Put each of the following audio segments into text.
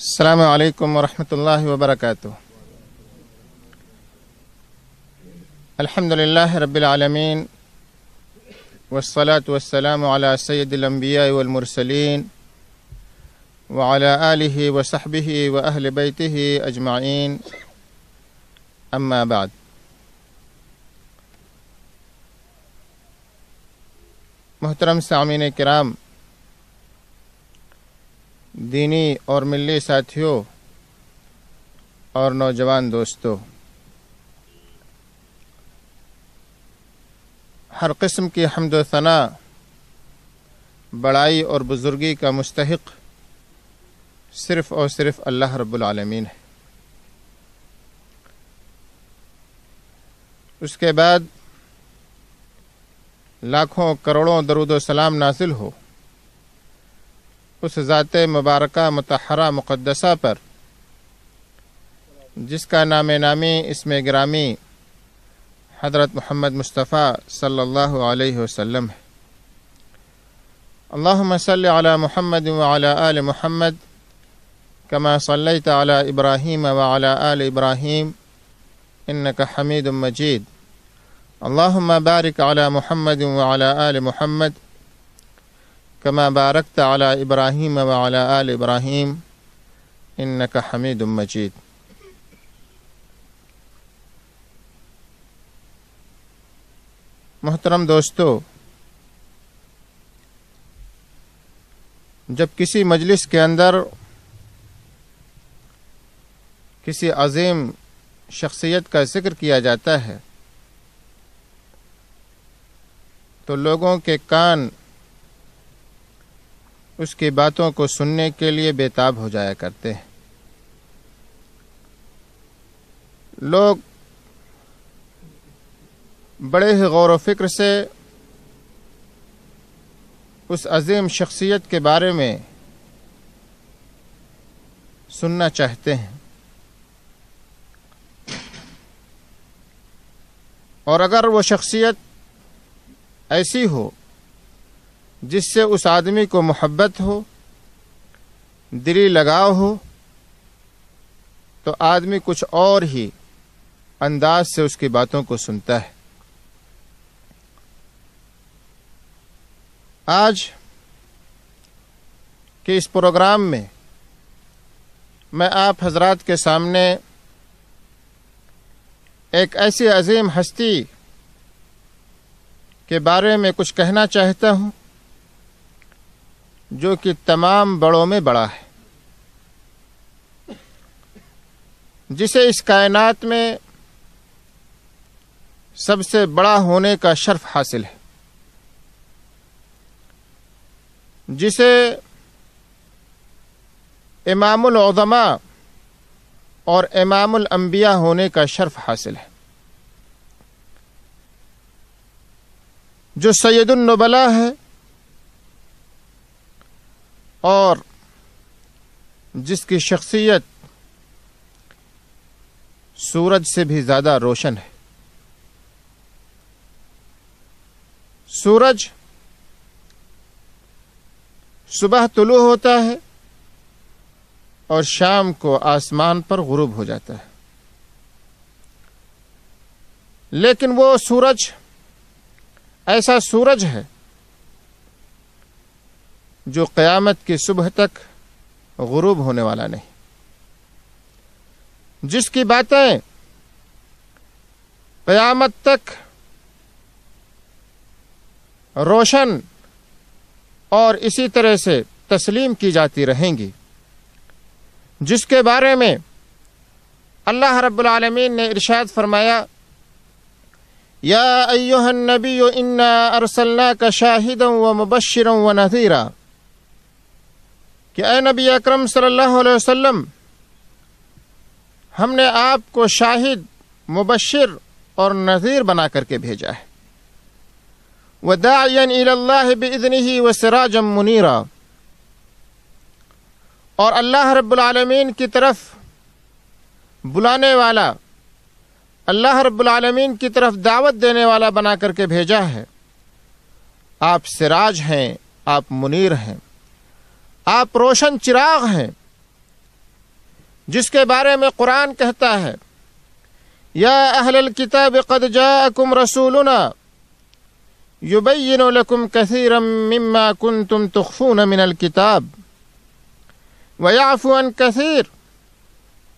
السلام علیکم ورحمۃ اللہ وبرکاتہ۔ الحمد للہ رب العالمین والصلاة والسلام علی سید الانبیاء والمرسلین وعلی آلہ وصحبہ واہل بیتہ اجمعین، اما بعد۔ محترم سامعین کرام، دینی اور ملی ساتھیوں اور نوجوان دوستوں، ہر قسم کی حمد و ثنا، بڑائی اور بزرگی کا مستحق صرف اور صرف اللہ رب العالمین ہے۔ اس کے بعد لاکھوں کروڑوں درود و سلام نازل ہو اس ذات مبارکہ مطہرہ مقدسہ پر جس کا نام نامی اسم گرامی حضرت محمد مصطفیٰ صلی اللہ علیہ وسلم ہے۔ اللہم صلی علی محمد وعلی آل محمد کما صلیت علی ابراہیم وعلی آل ابراہیم انک حمید مجید۔ اللہم بارک علی محمد وعلی آل محمد کما بارکت علی ابراہیم وعلی آل ابراہیم انک حمید مجید۔ محترم دوستو، جب کسی مجلس کے اندر کسی عظیم شخصیت کا ذکر کیا جاتا ہے تو لوگوں کے کان اس کی باتوں کو سننے کے لیے بےتاب ہو جایا کرتے ہیں۔ لوگ بڑے ہی غور و فکر سے اس عظیم شخصیت کے بارے میں سننا چاہتے ہیں، اور اگر وہ شخصیت ایسی ہو جس سے اس آدمی کو محبت ہو، دلی لگاؤ ہو، تو آدمی کچھ اور ہی انداز سے اس کی باتوں کو سنتا ہے۔ آج کے اس پروگرام میں میں آپ حضرات کے سامنے ایک ایسی عظیم ہستی کے بارے میں کچھ کہنا چاہتا ہوں جو کہ تمام بڑوں میں بڑا ہے، جسے اس کائنات میں سب سے بڑا ہونے کا شرف حاصل ہے، جسے امام العظماء اور امام الانبیاء ہونے کا شرف حاصل ہے، جو سید النبلاء ہے اور جس کی شخصیت سورج سے بھی زیادہ روشن ہے۔ سورج صبح طلوع ہوتا ہے اور شام کو آسمان پر غروب ہو جاتا ہے، لیکن وہ سورج ایسا سورج ہے جو قیامت کی صبح تک غروب ہونے والا نہیں، جس کی باتیں قیامت تک روشن اور اسی طرح سے تسلیم کی جاتی رہیں گی، جس کے بارے میں اللہ رب العالمین نے ارشاد فرمایا، یا ایھا النبی انا ارسلناک شاہدا ومبشرا ونذیرا، کہ اے نبی اکرم صلی اللہ علیہ وسلم، ہم نے آپ کو شاہد، مبشر اور نذیر بنا کر کے بھیجا ہے، وَدَاعِيًا إِلَى اللَّهِ بِإِذْنِهِ وَسِرَاجًا مُنِيرًا، اور اللہ رب العالمین کی طرف بلانے والا، اللہ رب العالمین کی طرف دعوت دینے والا بنا کر کے بھیجا ہے۔ آپ سراج ہیں، آپ منیر ہیں، آپ روشن چراغ ہیں، جس کے بارے میں قرآن کہتا ہے یا اہل الکتاب قد جاءکم رسولنا یبین لکم کثیرا مما کنتم تخفون من الکتاب ویعفو عن کثیر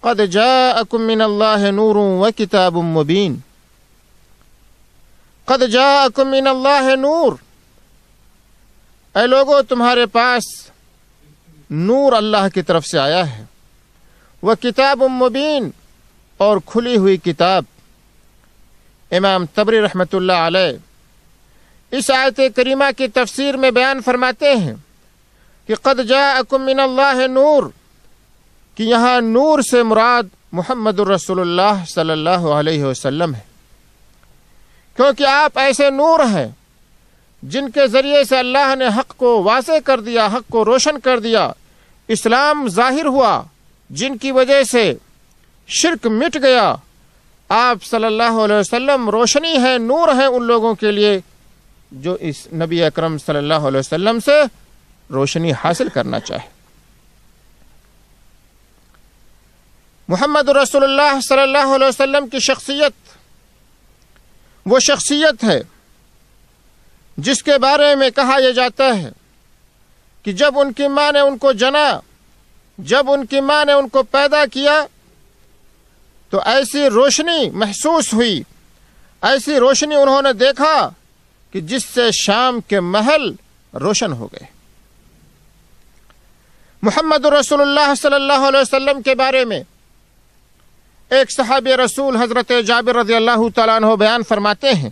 قد جاءکم من اللہ نور وکتاب مبین۔ قد جاءکم من اللہ نور، اے لوگو تمہارے پاس نور اللہ کی طرف سے آیا ہے، وہ کتاب مبین، اور کھلی ہوئی کتاب۔ امام طبری رحمۃ اللہ علیہ اس آیت کریمہ کی تفسیر میں بیان فرماتے ہیں کہ قد جاءکم من اللہ نور، کہ یہاں نور سے مراد محمد الرسول اللہ صلی اللہ علیہ وسلم ہے، کیونکہ آپ ایسے نور ہیں جن کے ذریعے سے اللہ نے حق کو واضح کر دیا، حق کو روشن کر دیا، اسلام ظاہر ہوا، جن کی وجہ سے شرک مٹ گیا۔ آپ صلی اللہ علیہ وسلم روشنی ہے، نور ہے ان لوگوں کے لیے جو اس نبی اکرم صلی اللہ علیہ وسلم سے روشنی حاصل کرنا چاہے۔ محمد رسول اللہ صلی اللہ علیہ وسلم کی شخصیت وہ شخصیت ہے جس کے بارے میں کہا یہ جاتا ہے کہ جب ان کی ماں نے ان کو جنا، جب ان کی ماں نے ان کو پیدا کیا تو ایسی روشنی محسوس ہوئی، ایسی روشنی انہوں نے دیکھا کہ جس سے شام کے محل روشن ہو گئے۔ محمد رسول اللہ صلی اللہ علیہ وسلم کے بارے میں ایک صحابی رسول حضرت جابر رضی اللہ تعالیٰ عنہ بیان فرماتے ہیں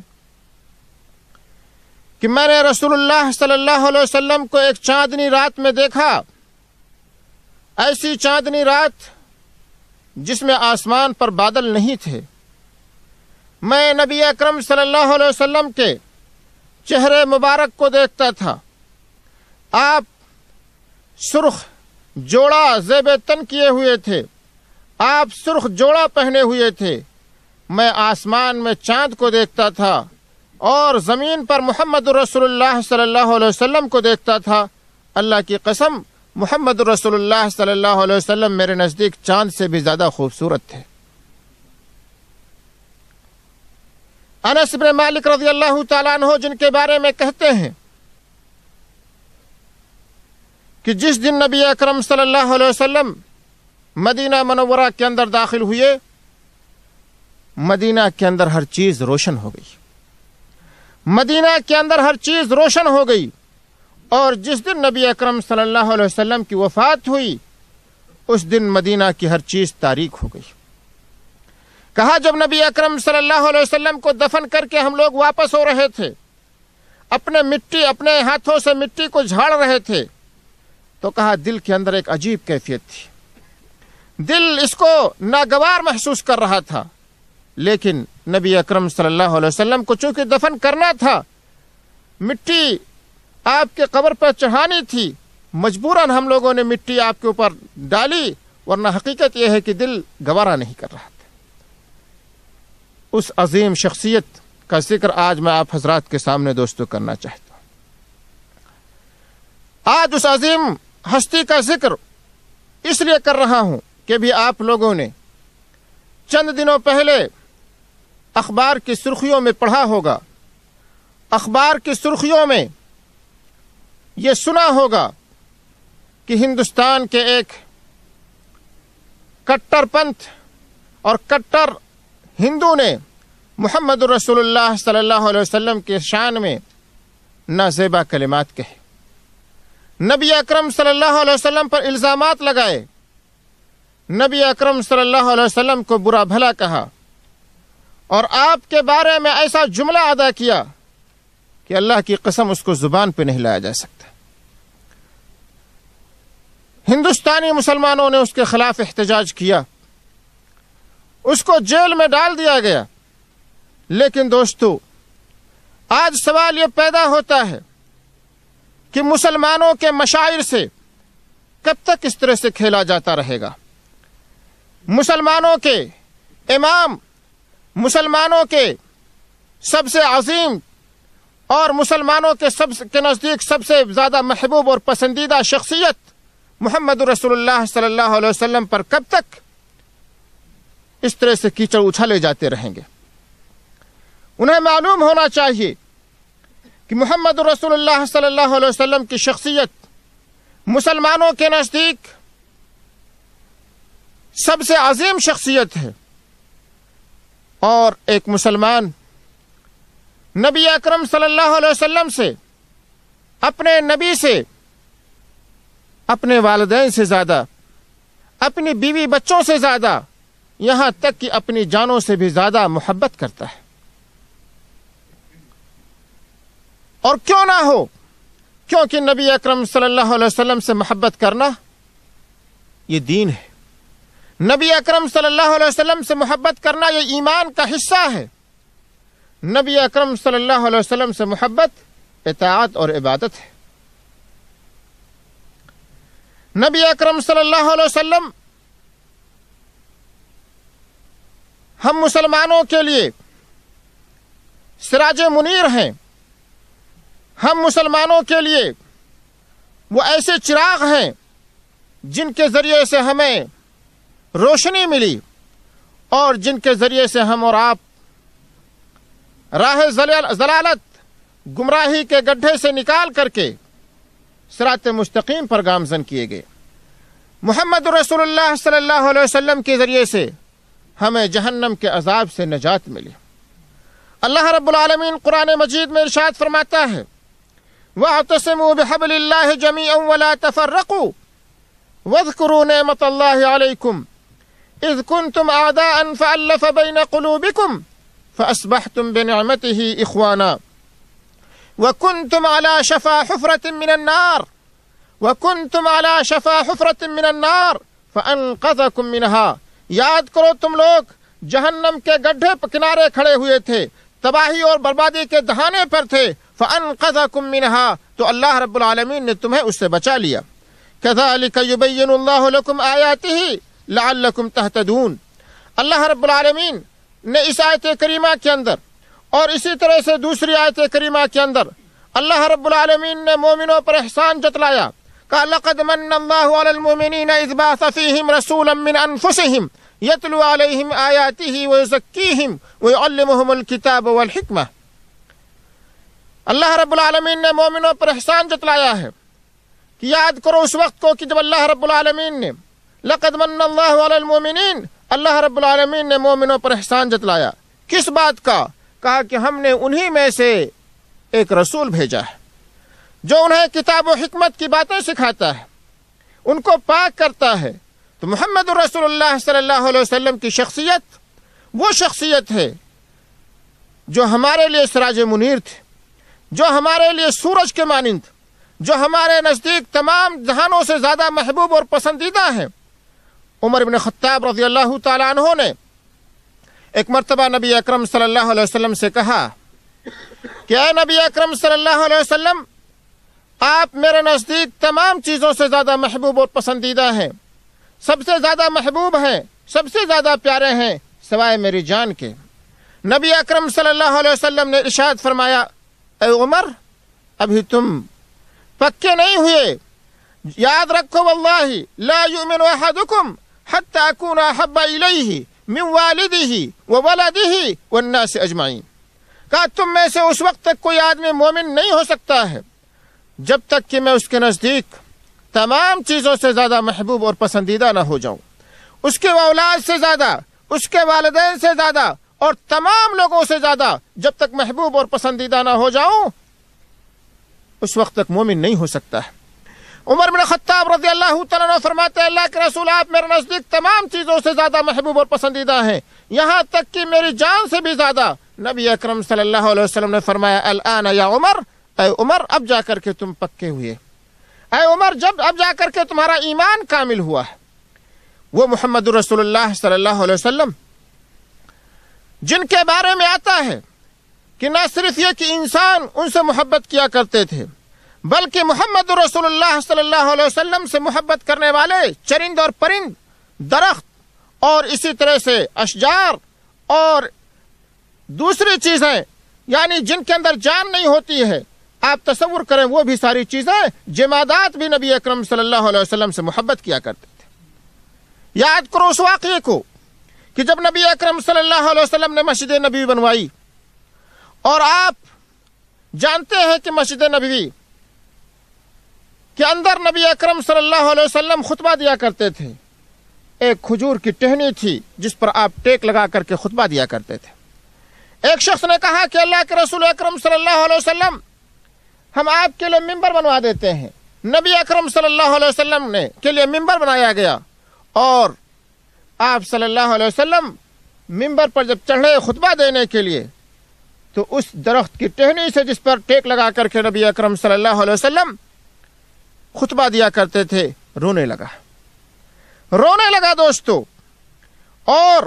کہ میں نے رسول اللہ صلی اللہ علیہ وسلم کو ایک چاندنی رات میں دیکھا، ایسی چاندنی رات جس میں آسمان پر بادل نہیں تھے۔ میں نبی اکرم صلی اللہ علیہ وسلم کے چہرے مبارک کو دیکھتا تھا، آپ سرخ جوڑا زیب تن کیے ہوئے تھے، آپ سرخ جوڑا پہنے ہوئے تھے۔ میں آسمان میں چاند کو دیکھتا تھا اور زمین پر محمد رسول اللہ صلی اللہ علیہ وسلم کو دیکھتا تھا۔ اللہ کی قسم، محمد رسول اللہ صلی اللہ علیہ وسلم میرے نزدیک چاند سے بھی زیادہ خوبصورت تھے۔ انس بن مالک رضی اللہ تعالیٰ عنہ جن کے بارے میں کہتے ہیں کہ جس دن نبی اکرم صلی اللہ علیہ وسلم مدینہ منورہ کے اندر داخل ہوئے، مدینہ کے اندر ہر چیز روشن ہو گئی، مدینہ کے اندر ہر چیز روشن ہو گئی، اور جس دن نبی اکرم صلی اللہ علیہ وسلم کی وفات ہوئی اس دن مدینہ کی ہر چیز تاریک ہو گئی۔ کہا جب نبی اکرم صلی اللہ علیہ وسلم کو دفن کر کے ہم لوگ واپس ہو رہے تھے، اپنے ہاتھوں سے مٹی کو جھاڑ رہے تھے، تو کہا دل کے اندر ایک عجیب کیفیت تھی، دل اس کو ناگوار محسوس کر رہا تھا، لیکن نبی اکرم صلی اللہ علیہ وسلم کو چونکہ دفن کرنا تھا، مٹی آپ کے قبر پر چڑھانی تھی، مجبوراً ہم لوگوں نے مٹی آپ کے اوپر ڈالی، ورنہ حقیقت یہ ہے کہ دل گوارا نہیں کر رہا تھا۔ اس عظیم شخصیت کا ذکر آج میں آپ حضرات کے سامنے دوستو کرنا چاہتا ہوں۔ آج اس عظیم ہستی کا ذکر اس لیے کر رہا ہوں کہ بھی آپ لوگوں نے چند دنوں پہلے اخبار کی سرخیوں میں پڑھا ہوگا، اخبار کی سرخیوں میں یہ سنا ہوگا کہ ہندوستان کے ایک کٹر پنتھ اور کٹر ہندو نے محمد رسول اللہ صلی اللہ علیہ وسلم کے شان میں نازیبا کلمات کہے، نبی اکرم صلی اللہ علیہ وسلم پر الزامات لگائے، نبی اکرم صلی اللہ علیہ وسلم کو برا بھلا کہا، اور آپ کے بارے میں ایسا جملہ ادا کیا کہ اللہ کی قسم اس کو زبان پہ نہیں لایا جا سکتا۔ ہندوستانی مسلمانوں نے اس کے خلاف احتجاج کیا، اس کو جیل میں ڈال دیا گیا۔ لیکن دوستو، آج سوال یہ پیدا ہوتا ہے کہ مسلمانوں کے مشاعر سے کب تک اس طرح سے کھیلا جاتا رہے گا؟ مسلمانوں کے امام، مسلمانوں کے سب سے عظیم اور مسلمانوں کے نزدیک سب سے زیادہ محبوب اور پسندیدہ شخصیت محمد رسول اللہ صلی اللہ علیہ وسلم پر کب تک اس طرح سے کیچڑ اچھالے جاتے رہیں گے۔ انہیں معلوم ہونا چاہیے کہ محمد رسول اللہ صلی اللہ علیہ وسلم کی شخصیت مسلمانوں کے نزدیک سب سے عظیم شخصیت ہے، اور ایک مسلمان نبی اکرم صلی اللہ علیہ وسلم سے، اپنے نبی سے، اپنے والدین سے زیادہ، اپنی بیوی بچوں سے زیادہ، یہاں تک کہ اپنی جانوں سے بھی زیادہ محبت کرتا ہے۔ اور کیوں نہ ہو، کیونکہ نبی اکرم صلی اللہ علیہ وسلم سے محبت کرنا یہ دین ہے۔ نبی اکرم صلی اللہ علیہ وسلم سے محبت کرنا یہ ایمان کا حصہ ہے۔ نبی اکرم صلی اللہ علیہ وسلم سے محبت اطاعت اور عبادت ہے۔ نبی اکرم صلی اللہ علیہ وسلم ہم مسلمانوں کے لیے سراج منیر ہیں۔ ہم مسلمانوں کے لیے وہ ایسے چراغ ہیں جن کے ذریعے سے ہمیں روشنی ملی، اور جن کے ذریعے سے ہم اور آپ راہ ضلالت، گمراہی کے گڈھے سے نکال کر کے صراط مستقیم پر گامزن کیے گئے۔ محمد رسول اللہ صلی اللہ علیہ وسلم کے ذریعے سے ہمیں جہنم کے عذاب سے نجات ملی۔ اللہ رب العالمین قرآن مجید میں ارشاد فرماتا ہے، وَاعْتَصِمُوا بِحَبْلِ اللَّهِ جَمِيعًا وَلَا تَفَرَّقُوا وَاذْكُرُوا نِعْمَةَ اللَّهِ عَلَيْكُمْ إِذْ كُنْتُمْ أَعْدَاءً فَأَلَّفَ بَيْنَ قُلُوبِكُمْ فَأَصْبَحْتُمْ بِنِعْمَتِهِ إِخْوَانًا وَكُنْتُمْ عَلَى شَفَا حُفْرَةٍ مِّنَ النَّارِ فَأَنْقَذَكُمْ مِنْهَا۔ یاد کرو تم لوگ جہنم کے گڈھے پر کنارے کھڑے ہوئے تھے، تباہی اور بربادی کے دہانے پر تھے، فَأَنْقَذَكُمْ مِنْهَا، تو اللہ رب العالمین نے تمہیں اس سے بچا لیا۔ كَذَلِكَ يُبَيِّنُ اللَّهُ لَكُمْ آيَاتِهِ لَعَلَّكُمْ تَهْتَدُونَ۔ اللہ رب العالمین نے اس آیت کریمہ کے اندر اور اسی طرح سے دوسری آیت کریمہ کے اندر اللہ رب العالمین نے مومنوں پر احسان جتلایا، کہ لَقَدْ مَنَّ اللَّهُ عَلَى الْمُؤْمِنِينَ إِذْ بَعَثَ فِيهِمْ رَسُولًا مِّنْ أَنفُسِهِمْ يَتْلُو عَلَيْهِمْ آيَاتِهِ وَيُزَكِّيهِمْ وَيُعَلِّمُهُمُ الْكِتَابَ وَالْحِكْمَةَ۔ اللہ رب العالمین نے مومنوں پر احسان جتلایا ہے کہ یاد کرو اس وقت کو کہ جب اللہ رب العالمین نے لَقَدْ مَنَّ اللَّهُ عَلَى الْمُؤْمِنِينَ، اللہ رب العالمین نے مومنوں پر احسان جتلایا۔ کس بات کا؟ کہا کہ ہم نے انہی میں سے ایک رسول بھیجا ہے جو انہیں کتاب و حکمت کی باتیں سکھاتا ہے، ان کو پاک کرتا ہے۔ تو محمد رسول اللہ صلی اللہ علیہ وسلم کی شخصیت وہ شخصیت ہے جو ہمارے لیے سراج منیر تھے، جو ہمارے لیے سورج کے مانند، جو ہمارے نزدیک تمام جہانوں سے زیادہ محبوب اور پسندیدہ ہیں۔ عمر بن خطاب رضی اللہ تعالیٰ عنہ نے ایک مرتبہ نبی اکرم صلی اللہ علیہ وسلم سے کہا کہ اے نبی اکرم صلی اللہ علیہ وسلم، آپ میرے نزدیک تمام چیزوں سے زیادہ محبوب اور پسندیدہ ہیں، سب سے زیادہ محبوب ہیں، سب سے زیادہ پیارے ہیں سوائے میری جان کے۔ نبی اکرم صلی اللہ علیہ وسلم نے ارشاد فرمایا، اے عمر، ابھی تم پکے نہیں ہوئے، یاد رکھو واللہ لا یؤمن احدکم حتی اکون احب الیہ من والدہ وولدہ والناس اجمعین۔ کہا تم میں سے اس وقت تک کوئی آدمی مومن نہیں ہو سکتا ہے جب تک کہ میں اس کے نزدیک تمام چیزوں سے زیادہ محبوب اور پسندیدہ نہ ہو جاؤں، اس کے اولاد سے زیادہ، اس کے والدین سے زیادہ اور تمام لوگوں سے زیادہ جب تک محبوب اور پسندیدہ نہ ہو جاؤں، اس وقت تک مومن نہیں ہو سکتا ہے۔ عمر بن خطاب رضی اللہ تعالیٰ عنہ فرماتے ہیں، اللہ کے رسول آپ میرے نزدیک تمام چیزوں سے زیادہ محبوب اور پسندیدہ ہیں، یہاں تک کہ میری جان سے بھی زیادہ۔ نبی اکرم صلی اللہ علیہ وسلم نے فرمایا، الآن یا عمر، اے عمر اب جا کر کے تم پکے ہوئے، اے عمر اب جا کر کے تمہارا ایمان کامل ہوا ہے۔ وہ محمد رسول اللہ صلی اللہ علیہ وسلم جن کے بارے میں آتا ہے کہ نہ صرف یہ کہ انسان ان سے محبت کیا کرتے تھے، بلکہ محمد رسول اللہ صلی اللہ علیہ وسلم سے محبت کرنے والے چرند اور پرند، درخت اور اسی طرح سے اشجار اور دوسری چیزیں، یعنی جن کے اندر جان نہیں ہوتی ہے، آپ تصور کریں وہ بھی ساری چیزیں، جمادات بھی نبی اکرم صلی اللہ علیہ وسلم سے محبت کیا کرتے تھے۔ یاد کرو اس واقعے کو کہ جب نبی اکرم صلی اللہ علیہ وسلم نے مسجد نبوی بنوائی، اور آپ جانتے ہیں کہ مسجد نبوی کے اندر نبی اکرم صلی اللہ علیہ وسلم خطبہ دیا کرتے تھے، ایک کھجور کی ٹہنی تھی جس پر آپ ٹیک لگا کر کے خطبہ دیا کرتے تھے۔ ایک شخص نے کہا کہ اللہ کے رسول اکرم صلی اللہ علیہ وسلم، ہم آپ کے لیے ممبر بنوا دیتے ہیں۔ نبی اکرم صلی اللہ علیہ وسلم نے کے لیے ممبر بنایا گیا، اور آپ صلی اللہ علیہ وسلم ممبر پر جب چڑھے خطبہ دینے کے لیے تو اس درخت کی ٹہنی سے جس پر ٹیک لگا کر کے نبی اکرم صلی اللہ علیہ وسلم خطبہ دیا کرتے تھے، رونے لگا دوستو، اور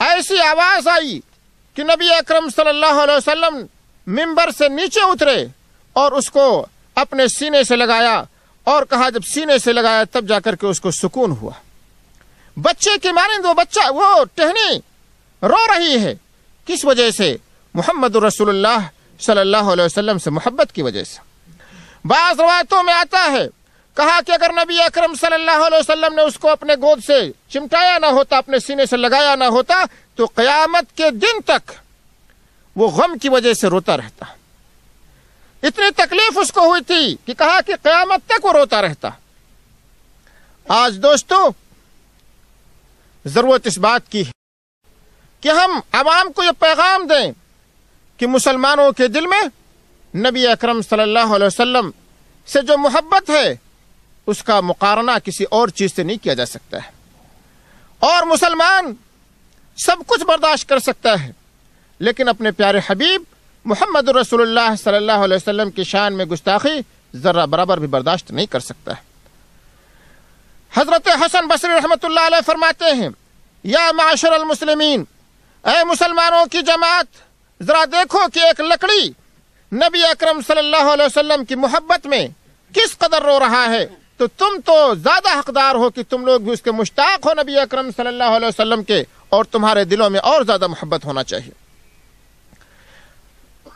ایسی آواز آئی کہ نبی اکرم صلی اللہ علیہ وسلم ممبر سے نیچے اترے اور اس کو اپنے سینے سے لگایا، اور کہا جب سینے سے لگایا تب جا کر کے اس کو سکون ہوا۔ بچے کی مانند وہ ٹہنی رو رہی ہے، کس وجہ سے؟ محمد رسول اللہ صلی اللہ علیہ وسلم سے محبت کی وجہ سے۔ بعض روایتوں میں آتا ہے، کہا کہ اگر نبی اکرم صلی اللہ علیہ وسلم نے اس کو اپنے گود سے چمٹایا نہ ہوتا، اپنے سینے سے لگایا نہ ہوتا، تو قیامت کے دن تک وہ غم کی وجہ سے روتا رہتا۔ اتنی تکلیف اس کو ہوئی تھی کہ کہا کہ قیامت تک وہ روتا رہتا۔ آج دوستو ضرورت اس بات کی ہے کہ ہم عوام کو یہ پیغام دیں کہ مسلمانوں کے دل میں نبی اکرم صلی اللہ علیہ وسلم سے جو محبت ہے اس کا مقارنہ کسی اور چیز سے نہیں کیا جا سکتا ہے، اور مسلمان سب کچھ برداشت کر سکتا ہے، لیکن اپنے پیارے حبیب محمد رسول اللہ صلی اللہ علیہ وسلم کی شان میں گستاخی ذرہ برابر بھی برداشت نہیں کر سکتا ہے۔ حضرت حسن بصری رحمۃ اللہ علیہ فرماتے ہیں، یا معاشر المسلمین، اے مسلمانوں کی جماعت، ذرا دیکھو کہ ایک لکڑی نبی اکرم صلی اللہ علیہ وسلم کی محبت میں کس قدر رو رہا ہے، تو تم تو زیادہ حقدار ہو کہ تم لوگ بھی اس کے مشتاق ہو نبی اکرم صلی اللہ علیہ وسلم کے، اور تمہارے دلوں میں اور زیادہ محبت ہونا چاہیے۔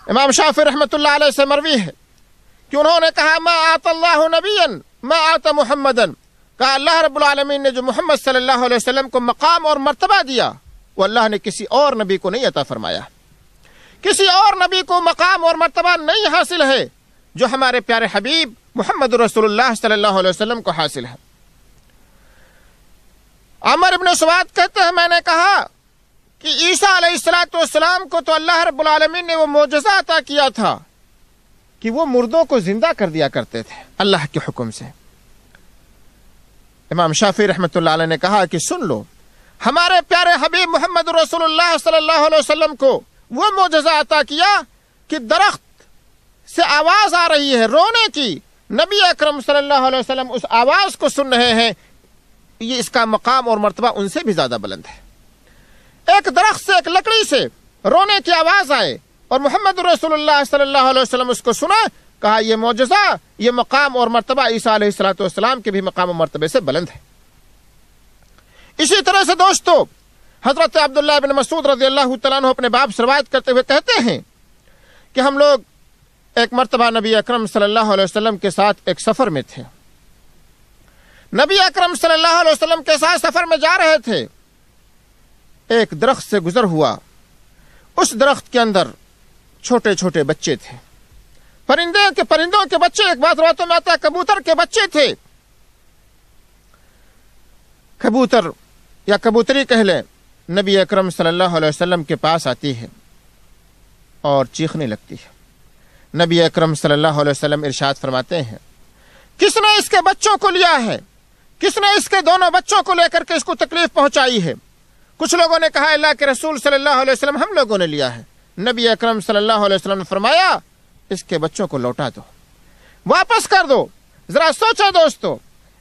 امام شافعی رحمۃ اللہ علیہ سے مروی ہے کہ انہوں نے کہا، ما آت اللہ نبیا ما آت محمدن، کہا اللہ رب العالمین نے جو محمد صلی اللہ علیہ وسلم کو مقام اور مرتبہ دیا، وہ اللہ نے کسی اور نبی کو نہیں عطا فرمایا۔ کسی اور نبی کو مقام اور مرتبہ نہیں حاصل ہے جو ہمارے پیارے حبیب محمد رسول اللہ صلی اللہ علیہ وسلم کو حاصل ہے۔ عمر ابن سواد کہتے ہیں، میں نے کہا کہ عیسیٰ علیہ السلام کو تو اللہ رب العالمین نے وہ معجزہ عطا کیا تھا کہ وہ مردوں کو زندہ کر دیا کرتے تھے اللہ کے حکم سے۔ امام شافعی رحمۃ اللہ علیہ نے کہا کہ سن لو، ہمارے پیارے حبیب محمد رسول اللہ صلی اللہ علیہ وسلم کو وہ معجزہ عطا کیا کہ درخت سے آواز آ رہی ہے رونے کی، نبی اکرم صلی اللہ علیہ وسلم اس آواز کو سن رہے ہیں، یہ اس کا مقام اور مرتبہ ان سے بھی زیادہ بلند ہے۔ ایک درخت سے، ایک لکڑی سے رونے کی آواز آئے اور محمد رسول اللہ صلی اللہ علیہ وسلم اس کو سنا، کہا یہ معجزہ، یہ مقام اور مرتبہ عیسیٰ علیہ السلام کے بھی مقام و مرتبے سے بلند ہے۔ اسی طرح سے دوستو حضرت عبداللہ بن مسعود رضی اللہ تعالیٰ عنہ اپنے باپ سے روایت کرتے ہوئے کہتے ہیں کہ ہم لوگ ایک مرتبہ نبی اکرم صلی اللہ علیہ وسلم کے ساتھ ایک سفر میں تھے۔ نبی اکرم صلی اللہ علیہ وسلم کے ساتھ سفر میں جا رہے تھے، ایک درخت سے گزر ہوا، اس درخت کے اندر چھوٹے چھوٹے بچے تھے، پرندوں کے بچے، ایک بات روایتوں میں آتا ہے کبوتر کے بچے تھے۔ کبوتر یا کبوتری کہہ لیں، نبی اکرم صلی اللہ علیہ وسلم کے پاس آتی ہے اور چیخنے لگتی ہے۔ نبی اکرم صلی اللہ علیہ وسلم ارشاد فرماتے ہیں، کس نے اس کے بچوں کو لیا ہے؟ کس نے اس کے دونوں بچوں کو لے کر کے اس کو تکلیف پہنچائی ہے؟ کچھ لوگوں نے کہا اللہ کے رسول صلی اللہ علیہ وسلم ہم لوگوں نے لیا ہے۔ نبی اکرم صلی اللہ علیہ وسلم نے فرمایا اس کے بچوں کو لوٹا دو، واپس کر دو۔ ذرا سوچو دوستو،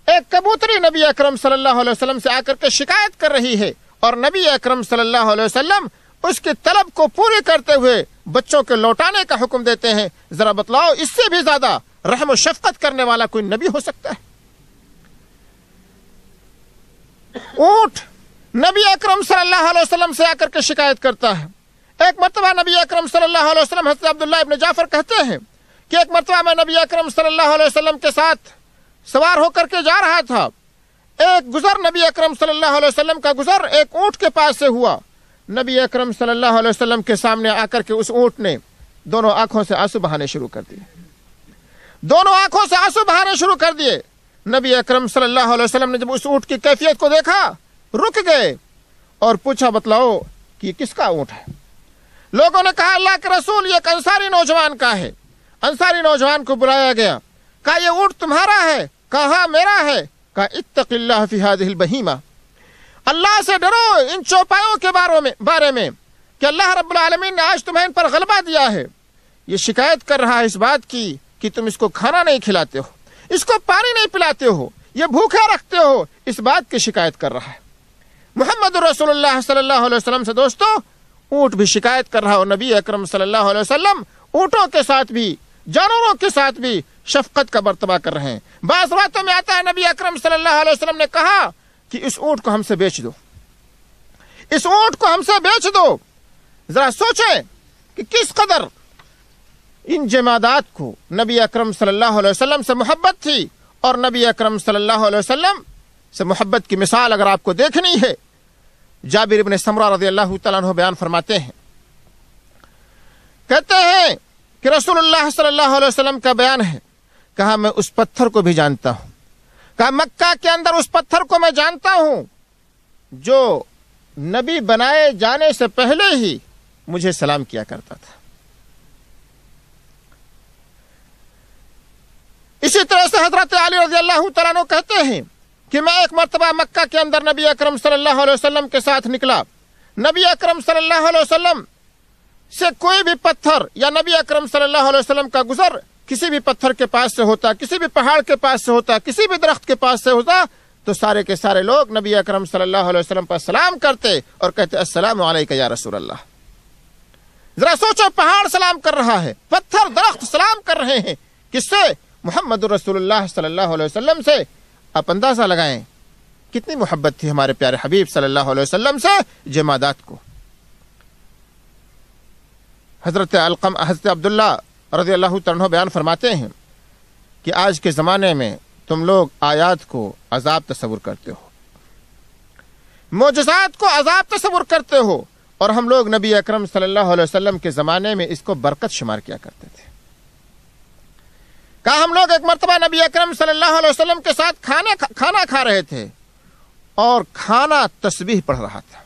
ایک کبوتری نبی اکرم صلی اللہ علیہ وسلم سے آ کر کے شکایت کر رہی ہے، اور نبی اکرم صلی اللہ علیہ وسلم اس کی طلب کو پوری کرتے ہوئے بچوں کے لوٹانے کا حکم دیتے ہیں۔ ذرا بتلاؤ اس سے بھی زیادہ رحم و شفقت کرنے والا کوئی نبی ہو سکتا ہے؟ اونٹ نبی اکرم صلی اللہ علیہ وسلم سے آ کر کے شکایت کرتا ہے۔ ایک مرتبہ نبی اکرم صلی اللہ علیہ وسلم، حضرت عبداللہ ابن جعفر کہتے ہیں کہ ایک مرتبہ میں نبی اکرم صلی اللہ علیہ وسلم کے ساتھ سوار ہو کر کے جا رہا تھا، ایک گزر نبی اکرم صلی اللہ علیہ وسلم کا گزر ایک اونٹ کے پاس سے ہوا. نبی اکرم صلی اللہ علیہ وسلم کے سامنے آ کر کے اس اونٹ نے دونوں آنکھوں سے آنسو بہانے شروع کر دیے. دونوں آنکھوں سے آنسو بہانے شروع کر دیے. نبی اکرم صلی اللہ علیہ وسلم نے جب اس اونٹ کی کیفیت کو دیکھا رک گئے اور پوچھا بتلاؤ کہ یہ کس کا اونٹ ہے؟ لوگوں نے کہا اللہ کے رسول یہ ایک انصاری نوجوان کا ہے. انصاری نوجوان کو بلایا گیا. کہا یہ اونٹ تمہارا ہے؟ کہا ہاں میرا ہے. کہا اتق اللہ فی ہذہ البہیمہ، اللہ سے ڈرو ان چوپایوں کے بارے میں کہ اللہ رب العالمین نے آج تمہیں ان پر غلبہ دیا ہے. یہ شکایت کر رہا ہے اس بات کی کہ تم اس کو کھانا نہیں کھلاتے ہو، اس کو پانی نہیں پلاتے ہو، یہ بھوکے رکھتے ہو، اس بات کی شکایت کر رہا ہے. محمد رسول اللہ صلی اللہ علیہ وسلم سے دوستو اونٹ بھی شکایت کر رہا اور نبی اکرم صلی اللہ علیہ وسلم اونٹوں کے ساتھ بھی جانوروں کے ساتھ بھی شفقت کا مرتبہ کر رہے ہیں. بعض باتوں میں آتا ہے نبی اکرم صلی اللہ علیہ وسلم نے کہا کہ اس اونٹ کو ہم سے بیچ دو، اس اونٹ کو ہم سے بیچ دو. ذرا سوچیں کہ کس قدر ان جمادات کو نبی اکرم صلی اللہ علیہ وسلم سے محبت تھی. اور نبی اکرم صلی اللہ علیہ وسلم سے محبت کی مثال اگر آپ کو دیکھنی ہے، جابر بن سمرہ رضی اللہ تعالیٰ عنہ بیان فرماتے ہیں، کہتے ہیں کہ رسول اللہ صلی اللہ علیہ وسلم کا بیان ہے، کہا میں اس پتھر کو بھی جانتا ہوں، کہا مکہ کے اندر اس پتھر کو میں جانتا ہوں جو نبی بنائے جانے سے پہلے ہی مجھے سلام کیا کرتا تھا. اسی طرح سے حضرت علی رضی اللہ تعالیٰ عنہ کہتے ہیں کہ میں ایک مرتبہ مکہ کے اندر نبی اکرم صلی اللہ علیہ وسلم کے ساتھ نکلا. نبی اکرم صلی اللہ علیہ وسلم سے کوئی بھی پتھر یا نبی اکرم صلی اللہ علیہ وسلم کا گزر کسی بھی پتھر کے پاس سے ہوتا، کسی بھی پہاڑ کے پاس سے ہوتا، کسی بھی درخت کے پاس سے ہوتا تو سارے کے سارے لوگ نبی اکرم صلی اللہ علیہ وسلم پر سلام کرتے اور کہتے السلام علیکہ یا رسول اللہ. ذرا سوچو، پہاڑ سلام کر رہا ہے، پتھر درخت سلام کر رہے ہیں، کس سے؟ محمد رسول اللہ صلی اللہ علیہ وسلم سے. آپ اندازہ لگائیں کتنی محبت تھی ہمارے پیارے حبیب صلی اللہ علیہ وسلم سے جمادات کو. حضرت عبداللہ رضی اللہ تعالیٰ عنہ بیان فرماتے ہیں کہ آج کے زمانے میں تم لوگ آیات کو عذاب تصور کرتے ہو، معجزات کو عذاب تصور کرتے ہو، اور ہم لوگ نبی اکرم صلی اللہ علیہ وسلم کے زمانے میں اس کو برکت شمار کیا کرتے تھے. کہا ہم لوگ ایک مرتبہ نبی اکرم صلی اللہ علیہ وسلم کے ساتھ کھانا کھا رہے تھے اور کھانا تسبیح پڑھ رہا تھا.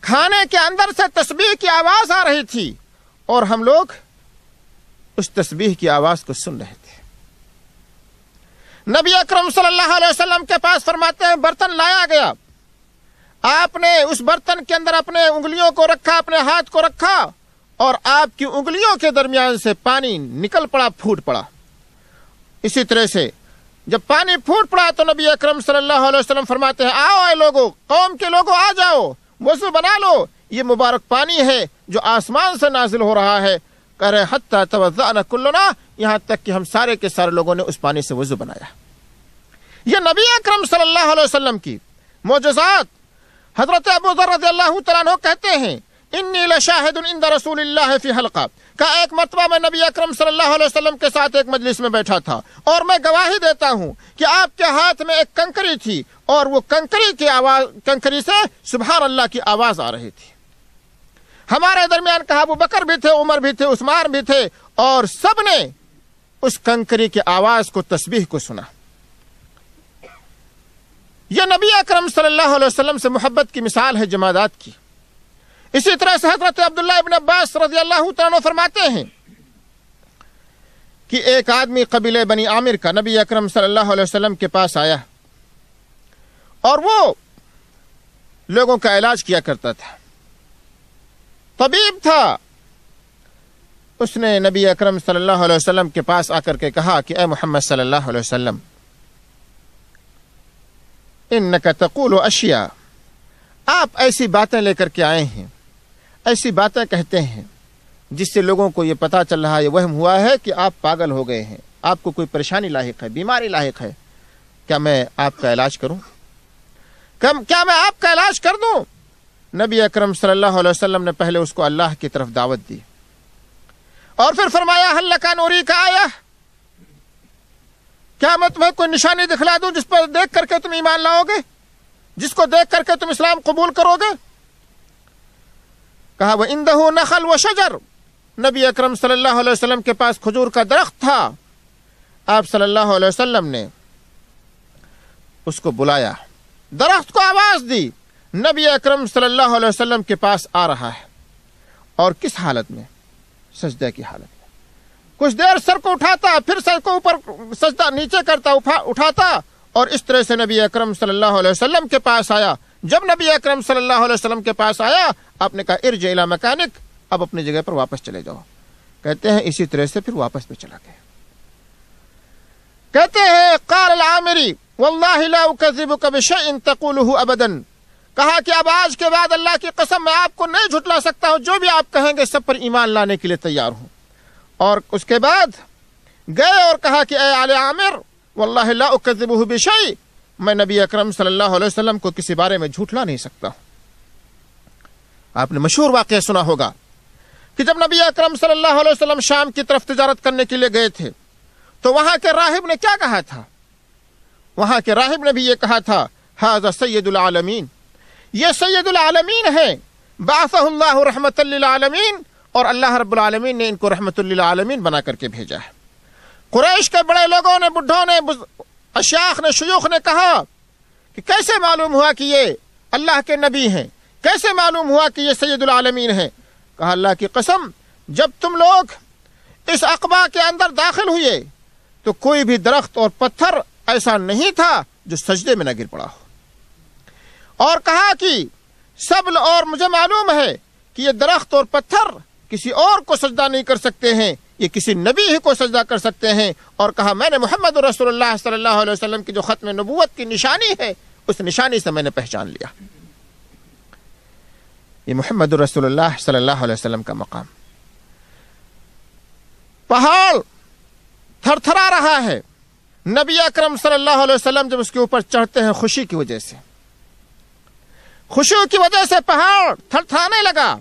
کھانے کے اندر سے تسبیح کی آواز آ رہی تھی اور ہم لوگ اس تسبیح کی آواز کو سن رہے تھے. نبی اکرم صلی اللہ علیہ وسلم کے پاس فرماتے ہیں برتن لایا گیا. آپ نے اس برتن کے اندر اپنے انگلیوں کو رکھا، اپنے ہاتھ کو رکھا اور آپ کی انگلیوں کے درمیان سے پانی نکل پڑا، پھوٹ پڑا. اسی طرح سے جب پانی پھوٹ پڑا تو نبی اکرم صلی اللہ علیہ وسلم فرماتے ہیں آؤ اے لوگوں، قوم کے لوگوں آ جاؤ، وضو بنا لو، یہ مبارک پانی ہے جو آسمان سے نازل ہو رہا ہے. کہہ رہے حتی توضأنا کلنا، یہاں تک کہ ہم سارے کے سارے لوگوں نے اس پانی سے وضو بنایا. یہ نبی اکرم صلی اللہ علیہ وسلم کی معجزات. حضرت ابو ذر رضی اللہ تعالیٰ عنہ کہتے ہیں انی لشاہد عند رسول اللہ فی حلقہ، کہ ایک مرتبہ میں نبی اکرم صلی اللہ علیہ وسلم کے ساتھ ایک مجلس میں بیٹھا تھا اور میں گواہی دیتا ہوں کہ آپ کے ہاتھ میں ایک کنکری تھی اور وہ کنکری سے سبحان اللہ کی آواز آ رہی تھی. ہمارے درمیان کہا ابو بکر بھی تھے، عمر بھی تھے، عثمان بھی تھے، اور سب نے اس کنکری کی آواز کو، تسبیح کو سنا. یہ نبی اکرم صلی اللہ علیہ وسلم سے محبت کی مثال ہے جمادات کی. اسی طرح سے حضرت عبداللہ ابن عباس رضی اللہ تعالیٰ عنہ فرماتے ہیں کہ ایک آدمی قبیلے بنی عامر کا نبی اکرم صلی اللہ علیہ وسلم کے پاس آیا اور وہ لوگوں کا علاج کیا کرتا تھا، طبیب تھا. اس نے نبی اکرم صلی اللہ علیہ وسلم کے پاس آ کر کے کہا کہ اے محمد صلی اللہ علیہ وسلم انک تقول اشیاء، آپ ایسی باتیں لے کر کے آئے ہیں، ایسی باتیں کہتے ہیں جس سے لوگوں کو یہ پتا چل رہا ہے، یہ وہم ہوا ہے کہ آپ پاگل ہو گئے ہیں، آپ کو کوئی پریشانی لاحق ہے، بیماری لاحق ہے. کیا میں آپ کا علاج کروں؟ کیا میں آپ کا علاج کر دوں؟ نبی اکرم صلی اللہ علیہ وسلم نے پہلے اس کو اللہ کی طرف دعوت دی اور پھر فرمایا حل لک ان اریک آیہ، کیا میں تمہیں کوئی نشانی دکھلا دوں جس پر دیکھ کر کے تم ایمان لاؤ گے، جس کو دیکھ کر کے تم اسلام قبول کرو گے؟ کہا وَإِنْدَهُ نَخَلْ وَشَجَرٌ، نبی اکرم صلی اللہ علیہ وسلم کے پاس کھجور کا درخت تھا. آپ صلی اللہ علیہ وسلم نے اس کو بلایا، درخت کو آواز دی. نبی اکرم صلی اللہ علیہ وسلم کے پاس آ رہا ہے، اور کس حالت میں؟ سجدہ کی حالت میں. کچھ دیر سر کو اٹھاتا، پھر سر کو اوپر سجدہ نیچے کرتا، اٹھاتا، اور اس طرح سے نبی اکرم صلی اللہ علیہ وسلم کے پاس آیا. جب نبی اکرم صلی اللہ علیہ وسلم کے پاس آیا، آپ نے کہا ارجع الی مکانک، اب اپنی جگہ پر واپس چلے جاؤ. کہتے ہیں اسی طرح سے پھر واپس پہ چلا گیا. کہتے ہیں قال العامری واللہ لا اکذبک بشیء تقولہ ابدا، کہا کہ اب آج کے بعد اللہ کی قسم میں آپ کو نہیں جھٹلا سکتا ہوں، جو بھی آپ کہیں گے سب پر ایمان لانے کے لیے تیار ہوں. اور اس کے بعد گئے اور کہا کہ اے آل عامر واللہ لا اکذبہ بشیء، میں نبی اکرم صلی اللہ علیہ وسلم کو کسی بارے میں جھوٹلا نہیں سکتا ہوں. آپ نے مشہور واقعہ سنا ہوگا کہ جب نبی اکرم صلی اللہ علیہ وسلم شام کی طرف تجارت کرنے کے لیے گئے تھے تو وہاں کے راہب نے کیا کہا تھا؟ وہاں کے راہب نے بھی یہ کہا تھا ھذا سید العالمین، یہ سید العالمین ہے، بعثہ اللہ رحمۃ للعالمین، اور اللہ رب العالمین نے ان کو رحمۃ للعالمین بنا کر کے بھیجا ہے. قریش کے بڑے لوگوں نے، بڈھوں نے، اشیاخ نے، شیوخ نے کہا کہ کیسے معلوم ہوا کہ یہ اللہ کے نبی ہیں، کیسے معلوم ہوا کہ یہ سید العالمین ہیں؟ کہا اللہ کی قسم جب تم لوگ اس عقبہ کے اندر داخل ہوئے تو کوئی بھی درخت اور پتھر ایسا نہیں تھا جو سجدے میں نہ گر پڑا ہو. اور کہا کہ اور مجھے معلوم ہے کہ یہ درخت اور پتھر کسی اور کو سجدہ نہیں کر سکتے ہیں، یہ کسی نبی ہی کو سجدہ کر سکتے ہیں. اور کہا میں نے محمد رسول اللہ صلی اللہ علیہ وسلم کی جو ختم نبوت کی نشانی ہے اس نشانی سے میں نے پہچان لیا. یہ محمد رسول اللہ صلی اللہ علیہ وسلم کا مقام. پہاڑ تھر تھرا رہا ہے. نبی اکرم صلی اللہ علیہ وسلم جب اس کے اوپر چڑھتے ہیں خوشی کی وجہ سے، خوشی کی وجہ سے پہاڑ تھر تھرانے لگا.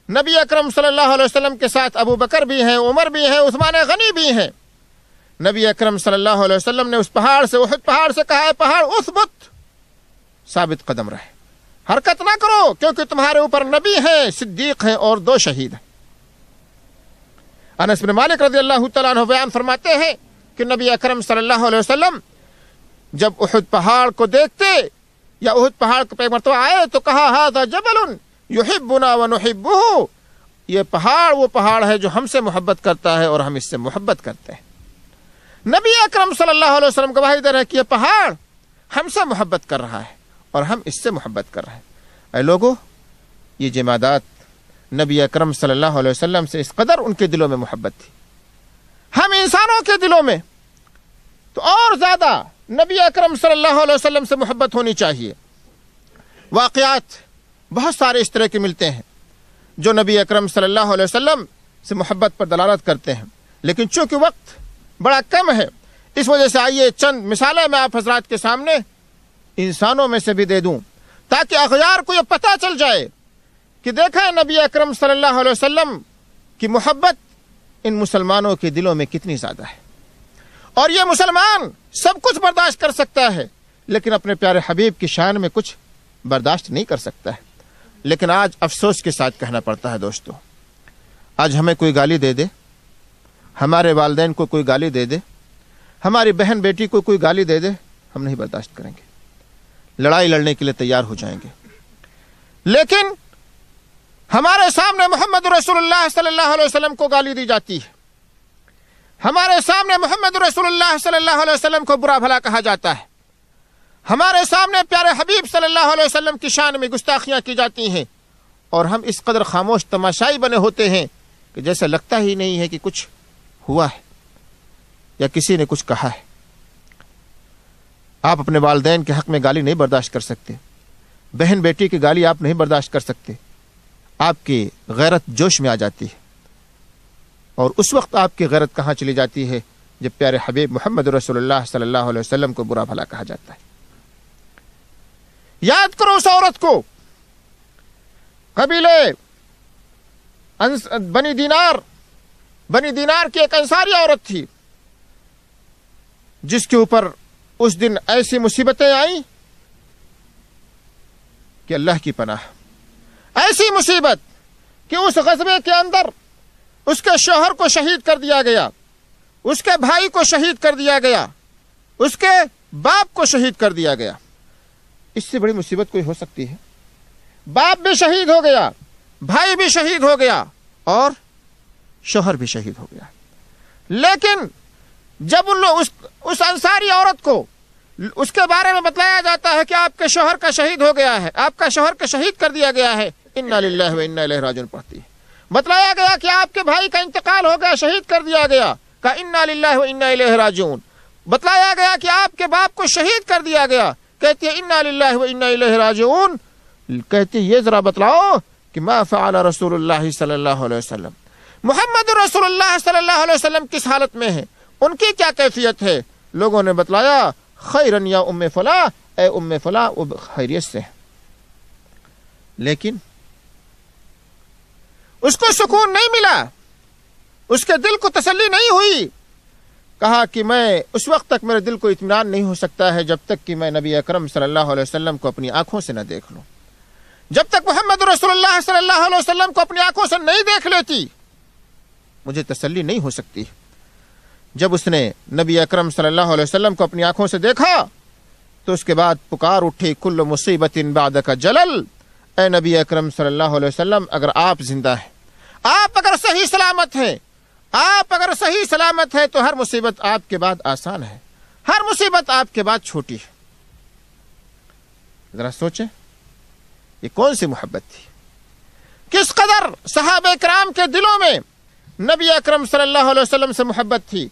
نبی اکرم صلی اللہ علیہ وسلم کے ساتھ ابو بکر بھی ہیں، عمر بھی ہیں، عثمان غنی بھی ہیں. نبی اکرم صلی اللہ علیہ وسلم نے اس پہاڑ سے، احد پہاڑ سے کہا ہے پہاڑ اثبت، ثابت قدم رہے، حرکت نہ کرو، کیونکہ تمہارے اوپر نبی ہیں، صدیق ہیں اور 2 شہید ہیں. انس بن مالک رضی اللہ تعالیٰ عنہ بیان فرماتے ہیں کہ نبی اکرم صلی اللہ علیہ وسلم جب احد پہاڑ کو دیکھتے یا احد پہاڑ پہ مرتبہ آئے تو کہا ھذا جبل یحبنا ونحبہ، یہ پہاڑ وہ پہاڑ ہے جو ہم سے محبت کرتا ہے اور ہم اس سے محبت کرتے ہیں. نبی اکرم صلی اللہ علیہ وسلم گواہی دے رہے ہیں کہ یہ پہاڑ ہم سے محبت کر رہا ہے اور ہم اس سے محبت کر رہے ہیں. اے لوگو، یہ جمادات نبی اکرم صلی اللہ علیہ وسلم سے اس قدر ان کے دلوں میں محبت تھی. ہم انسانوں کے دلوں میں تو اور زیادہ نبی اکرم صلی اللہ علیہ وسلم سے محبت ہونی چاہیے. واقعات بہت سارے اس طرح کے ملتے ہیں جو نبی اکرم صلی اللہ علیہ وسلم سے محبت پر دلالت کرتے ہیں، لیکن چونکہ وقت بڑا کم ہے اس وجہ سے آئیے چند مثالیں میں آپ حضرات کے سامنے انسانوں میں سے بھی دے دوں تاکہ اغیار کو یہ پتہ چل جائے کہ دیکھیں نبی اکرم صلی اللہ علیہ وسلم کی محبت ان مسلمانوں کے دلوں میں کتنی زیادہ ہے. اور یہ مسلمان سب کچھ برداشت کر سکتا ہے لیکن اپنے پیارے حبیب کی شان میں کچھ برداشت نہیں کر سکتا ہے. لیکن آج افسوس کے ساتھ کہنا پڑتا ہے دوستو، آج ہمیں کوئی گالی دے دے، ہمارے والدین کو کوئی گالی دے دے، ہماری بہن بیٹی کو کوئی گالی دے دے، ہم نہیں برداشت کریں گے، لڑائی لڑنے کے لیے تیار ہو جائیں گے. لیکن ہمارے سامنے محمد رسول اللہ صلی اللہ علیہ وسلم کو گالی دی جاتی ہے، ہمارے سامنے محمد رسول اللہ صلی اللہ علیہ وسلم کو برا بھلا کہا جاتا ہے، ہمارے سامنے پیارے حبیب صلی اللہ علیہ وسلم کی شان میں گستاخیاں کی جاتی ہیں، اور ہم اس قدر خاموش تماشائی بنے ہوتے ہیں کہ جیسے لگتا ہی نہیں ہے کہ کچھ ہوا ہے یا کسی نے کچھ کہا ہے. آپ اپنے والدین کے حق میں گالی نہیں برداشت کر سکتے، بہن بیٹی کی گالی آپ نہیں برداشت کر سکتے، آپ کی غیرت جوش میں آ جاتی ہے. اور اس وقت آپ کی غیرت کہاں چلی جاتی ہے جب پیارے حبیب محمد رسول اللہ صلی اللہ علیہ وسلم کو برا بھلا کہا جاتا ہے. یاد کرو اس عورت کو، قبیلے بنی دینار کی ایک انصاری عورت تھی. جس کے اوپر اس دن ایسی مصیبتیں آئیں کہ اللہ کی پناہ، ایسی مصیبت کہ اس غزوے کے اندر اس کے شوہر کو شہید کر دیا گیا، اس کے بھائی کو شہید کر دیا گیا، اس کے باپ کو شہید کر دیا گیا۔ اس سے بڑی مصیبت کوئی ہو سکتی ہے؟ باپ بھی شہید ہو گیا، بھائی بھی شہید ہو گیا اور شوہر بھی شہید ہو گیا۔ لیکن جب اس انصاری عورت کو اس کے بارے میں بتلایا جاتا ہے کہ آپ کے شوہر کا شہید ہو گیا ہے، آپ کا شوہر کا شہید کر دیا گیا ہے، انا للہ و انا الیہ راجعون پڑھتی ہے۔ بتلایا گیا کہ آپ کے بھائی کا انتقال ہو گیا، شہید کر دیا گیا، کہا انا للہ و انا الیہ راجعون۔ بتلایا گیا کہ آپ کے باپ کو شہید کر دیا گیا، کہتی ہے انا للہ و انا الیہ راجعون۔ کہتی یہ ذرا بتلاؤ کہ ما فعل رسول اللہ صلی اللہ علیہ وسلم، محمد رسول اللہ صلی اللہ علیہ وسلم کس حالت میں ہے، ان کی کیا کیفیت ہے؟ لوگوں نے بتلایا خیرن یا ام فلاں، اے ام فلاں وہ خیریت سے ہے۔ لیکن اس کو سکون نہیں ملا، اس کے دل کو تسلی نہیں ہوئی۔ کہا کہ میں اس وقت تک میرے دل کو اطمینان نہیں ہو سکتا ہے جب تک کہ میں نبی اکرم صلی اللہ علیہ وسلم کو اپنی آنکھوں سے نہ دیکھ لوں، جب تک محمد رسول اللہ صلی اللہ علیہ وسلم کو اپنی آنکھوں سے نہیں دیکھ لیتی مجھے تسلی نہیں ہو سکتی۔ جب اس نے نبی اکرم صلی اللہ علیہ وسلم کو اپنی آنکھوں سے دیکھا تو اس کے بعد پکار اٹھی کل مصیبت بعدک جلل، اے نبی اکرم صلی اللہ علیہ وسلم اگر آپ زندہ ہیں، آپ اگر صحیح سلامت ہیں، آپ اگر صحیح سلامت ہے تو ہر مصیبت آپ کے بعد آسان ہے، ہر مصیبت آپ کے بعد چھوٹی ہے۔ ذرا سوچیں یہ کون سی محبت تھی، کس قدر صحابہ کرام کے دلوں میں نبی اکرم صلی اللہ علیہ وسلم سے محبت تھی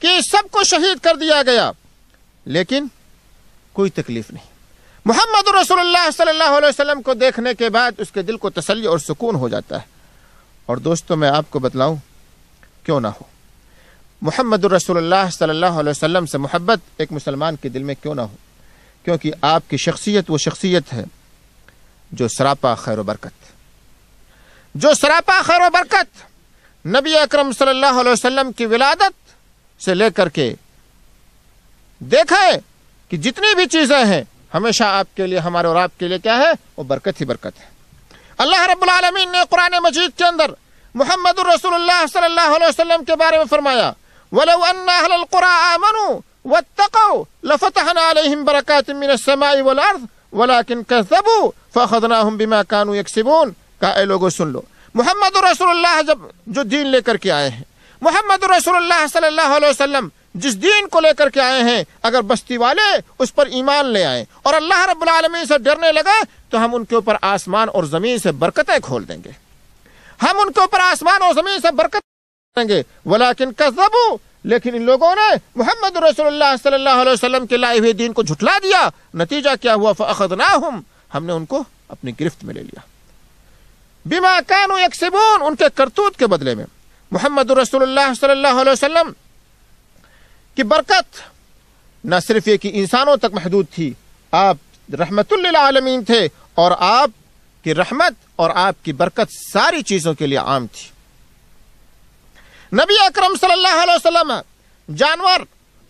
کہ سب کو شہید کر دیا گیا لیکن کوئی تکلیف نہیں۔ محمد رسول اللہ صلی اللہ علیہ وسلم کو دیکھنے کے بعد اس کے دل کو تسلی اور سکون ہو جاتا ہے۔ اور دوستو میں آپ کو بتلاؤں کیوں نہ ہو، محمد رسول اللہ صلی اللہ علیہ وسلم سے محبت ایک مسلمان کے دل میں کیوں نہ ہو، کیونکہ آپ کی شخصیت وہ شخصیت ہے جو سراپا خیر و برکت، جو سراپا خیر و برکت نبی اکرم صلی اللہ علیہ وسلم کی ولادت سے لے کر کے دیکھیں کہ جتنی بھی چیزیں ہیں ہمیشہ آپ کے لیے، ہمارے اور آپ کے لیے کیا ہے، وہ برکت ہی برکت ہے۔ اللہ رب العالمین نے قرآن مجید کے اندر محمد رسول اللہ صلی اللہ علیہ وسلم کے بارے میں فرمایا وَلَوْ أَنَّ أَهْلَ الْقُرَىٰ آمَنُوا وَاتَّقَوْا لَفَتَحْنَا عَلَيْهِمْ بَرَكَاتٍ مِّنَ السَّمَاءِ وَالْأَرْضِ وَلَٰكِنْ كَذَّبُوا فَأَخَذْنَاهُمْ بِمَا كَانُوا يَكْسِبُونَ۔ کہا اے لوگوں سن لو، محمد رسول اللہ جو دین لے کر کے آئے ہیں، محمد رسول اللہ صلی اللہ علیہ وسلم جس دین کو لے کر کے آئے ہیں، اگر بستی والے اس پر ایمان لے آئیں اور اللہ رب العالمین سے ڈرنے لگے تو ہم ان کے اوپر آسمان اور زمین سے برکتیں کھول دیں گے، ہم ان کے اوپر آسمان اور زمین سے برکت دیں گے۔ ولیکن کذبوا، لیکن ان لوگوں نے محمد رسول اللہ صلی اللہ علیہ وسلم کے لائے ہوئے دین کو جھٹلا دیا۔ نتیجہ کیا ہوا؟ فاخذناہم، ہم نے ان کو اپنی گرفت میں لے لیا، بما كانوا یکسبون، ان کے کرتوت کے بدلے میں۔ محمد رسول اللہ صلی اللہ علیہ وسلم کی برکت نہ صرف یہ کہ انسانوں تک محدود تھی، آپ رحمت للعالمین تھے، اور آپ کی رحمت اور آپ کی برکت ساری چیزوں کے لیے عام تھی۔ نبی اکرم صلی اللہ علیہ وسلم جانور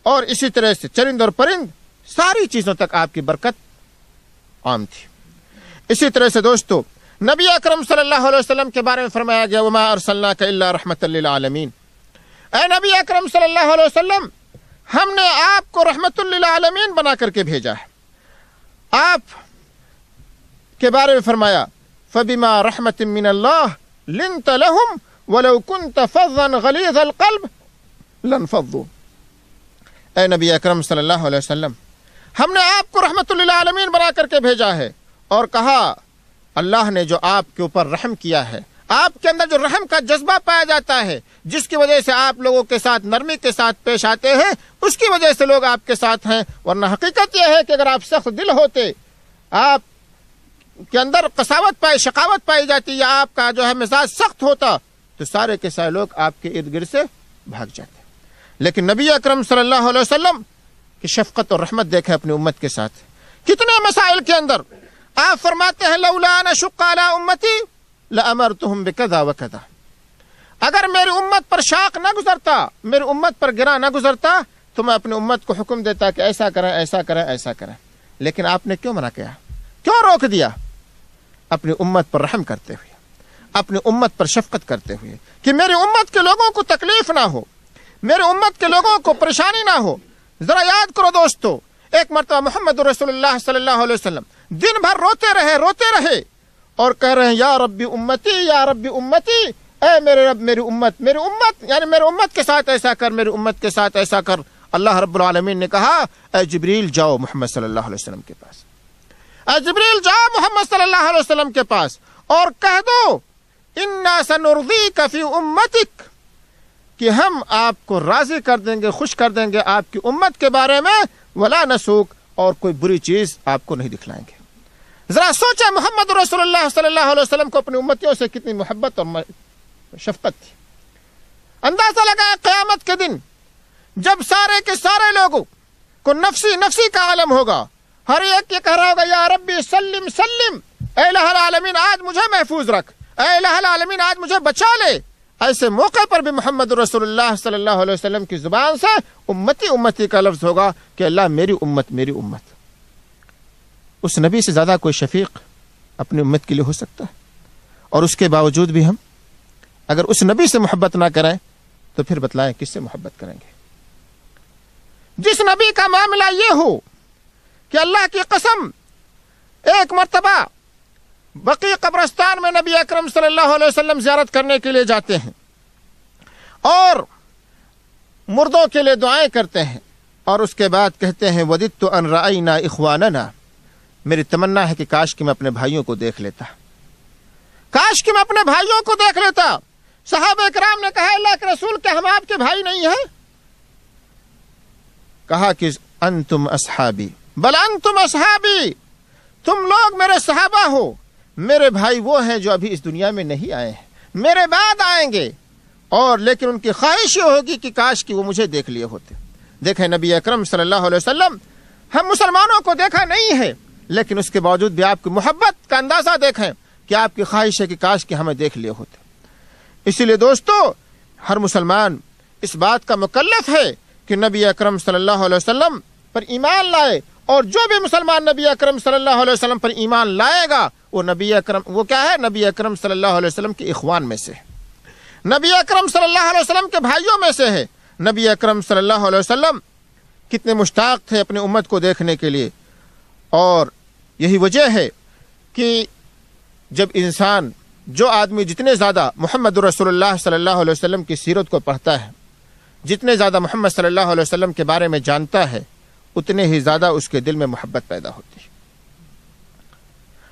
اور اسی طرح سے چرند اور پرند ساری چیزوں تک آپ کی برکت عام تھی۔ اسی طرح سے دوستو نبی اکرم صلی اللہ علیہ وسلم کے بارے میں فرمایا گیا وما ارسلناک الا رحمت للعالمین، اے نبی اکرم صلی اللہ علیہ وسلم ہم نے آپ کو رحمت للعالمین بنا کر کے بھیجا ہے۔ آپ کے بارے میں فرمایا فبما رحمت من اللہ لنت لهم ولو كنت فظا غلیظ القلب لانفضوا، اے نبی اکرم صلی اللہ علیہ وسلم ہم نے آپ کو رحمت للعالمین بنا کر کے بھیجا ہے، اور کہا اللہ نے جو آپ کے اوپر رحم کیا ہے، آپ کے اندر جو رحم کا جذبہ پایا جاتا ہے، جس کی وجہ سے آپ لوگوں کے ساتھ نرمی کے ساتھ پیش آتے ہیں، اس کی وجہ سے لوگ آپ کے ساتھ ہیں، ورنہ حقیقت یہ ہے کہ اگر آپ سخت دل ہوتے، آپ کے اندر قساوت پائی، شقاوت پائی جاتی، یا آپ کا جو ہے مزاج سخت ہوتا تو سارے کے سارے لوگ آپ کے ارد گرد سے بھاگ جاتے۔ لیکن نبی اکرم صلی اللہ علیہ وسلم کی شفقت اور رحمت دیکھیں اپنی امت کے ساتھ، کتنے مسائل کے اندر آپ فرماتے ہیں لولا ان اشق علی امتی لامرتهم بکذا وکذا، اگر میری امت پر شاق نہ گزرتا، میری امت پر گرا نہ گزرتا تو میں اپنی امت کو حکم دیتا کہ ایسا کریں ایسا کریں ایسا کریں، لیکن آپ نے کیوں منع کیا، کیوں روک دیا؟ اپنی امت پر رحم کرتے ہوئے، اپنی امت پر شفقت کرتے ہوئے کہ میری امت کے لوگوں کو تکلیف نہ ہو، میری امت کے لوگوں کو پریشانی نہ ہو۔ ذرا یاد کرو دوستو، ایک مرتبہ محمد رسول اللہ صلی اللہ علیہ وسلم دن بھر روتے رہے اور کہہ رہے ہیں یا ربی امتی یا ربی امتی، اے میرے رب میری امت یعنی میری امت کے ساتھ ایسا کر، میری امت کے ساتھ ایسا کر۔ اللہ رب العالمین نے کہا اے جبریل جاؤ محمد صلی اللہ علیہ وسلم کے پاس، اے جبریل جاؤ محمد صلی اللہ علیہ وسلم کے پاس اور کہہ دو انا سنرضیک فی امتک، کہ ہم آپ کو راضی کر دیں گے، خوش کر دیں گے آپ کی امت کے بارے میں، ولا نسوک، اور کوئی بری چیز آپ کو نہیں دکھلائیں گے۔ ذرا سوچیں محمد رسول اللہ صلی اللہ علیہ وسلم کو اپنی امتیوں سے کتنی محبت اور شفقت تھی۔ اندازہ لگائیں قیامت کے دن جب سارے کے سارے لوگوں کو نفسی کا عالم ہوگا، ہر ایک یہ کہہ رہا ہوگا یا ربی سلم سلم، اے الہ العالمین آج مجھے محفوظ رکھ، اے الہ العالمین آج مجھے بچا لے۔ ایسے موقع پر بھی محمد رسول اللہ صلی اللہ علیہ وسلم کی زبان سے امتی کا لفظ ہوگا کہ اللہ میری امت میری امت۔ اس نبی سے زیادہ کوئی شفیق اپنی امت کے لیے ہو سکتا ہے؟ اور اس کے باوجود بھی ہم اگر اس نبی سے محبت نہ کریں تو پھر بتلائیں کس سے محبت کریں گے؟ جس نبی کا معاملہ یہ ہو کہ اللہ کی قسم ایک مرتبہ بقیع قبرستان میں نبی اکرم صلی اللہ علیہ وسلم زیارت کرنے کے لیے جاتے ہیں اور مردوں کے لیے دعائیں کرتے ہیں، اور اس کے بعد کہتے ہیں وددت ان رأینا اخواننا، میری تمنا ہے کہ کاش کہ میں اپنے بھائیوں کو دیکھ لیتا، کاش کہ میں اپنے بھائیوں کو دیکھ لیتا۔ صحابہ کرام نے کہا اللہ کے رسول کیا ہم آپ کے بھائی نہیں ہیں؟ کہا کہ انتم اصحابی، بل انتم اصحابی، تم لوگ میرے صحابہ ہو، میرے بھائی وہ ہیں جو ابھی اس دنیا میں نہیں آئے ہیں، میرے بعد آئیں گے، اور لیکن ان کی خواہش یہ ہوگی کہ کاش کہ وہ مجھے دیکھ لیے ہوتے۔ دیکھیں نبی اکرم صلی اللہ علیہ وسلم ہم مسلمانوں کو دیکھا نہیں ہے، لیکن اس کے باوجود بھی آپ کی محبت کا اندازہ دیکھیں کہ آپ کی خواہش ہے کہ کاش کہ ہمیں دیکھ لیے ہوتے۔ اسی لیے دوستو ہر مسلمان اس بات کا مکلف ہے کہ نبی اکرم صلی اللہ علیہ وسلم پر ایمان لائے، اور جو بھی مسلمان نبی اکرم صلی اللہ علیہ وسلم پر ایمان لائے گا وہ کیا ہے؟ نبی اکرم صلی اللہ علیہ وسلم کے اخوان میں سے ہے، نبی اکرم صلی اللہ علیہ وسلم کے بھائیوں میں سے ہے۔ نبی اکرم صلی اللہ علیہ وسلم کتنے مشتاق تھے اپنی امت کو دیکھنے کے لیے، اور یہی وجہ ہے کہ جب انسان جو آدمی جتنے زیادہ محمد رسول اللہ صلی اللہ علیہ وسلم کی سیرت کو پڑھتا ہے، جتنے زیادہ محمد صلی اللہ علیہ وسلم کے بارے میں جانتا ہے، اتنے ہی زیادہ اس کے دل میں محبت پیدا ہوتی ہے۔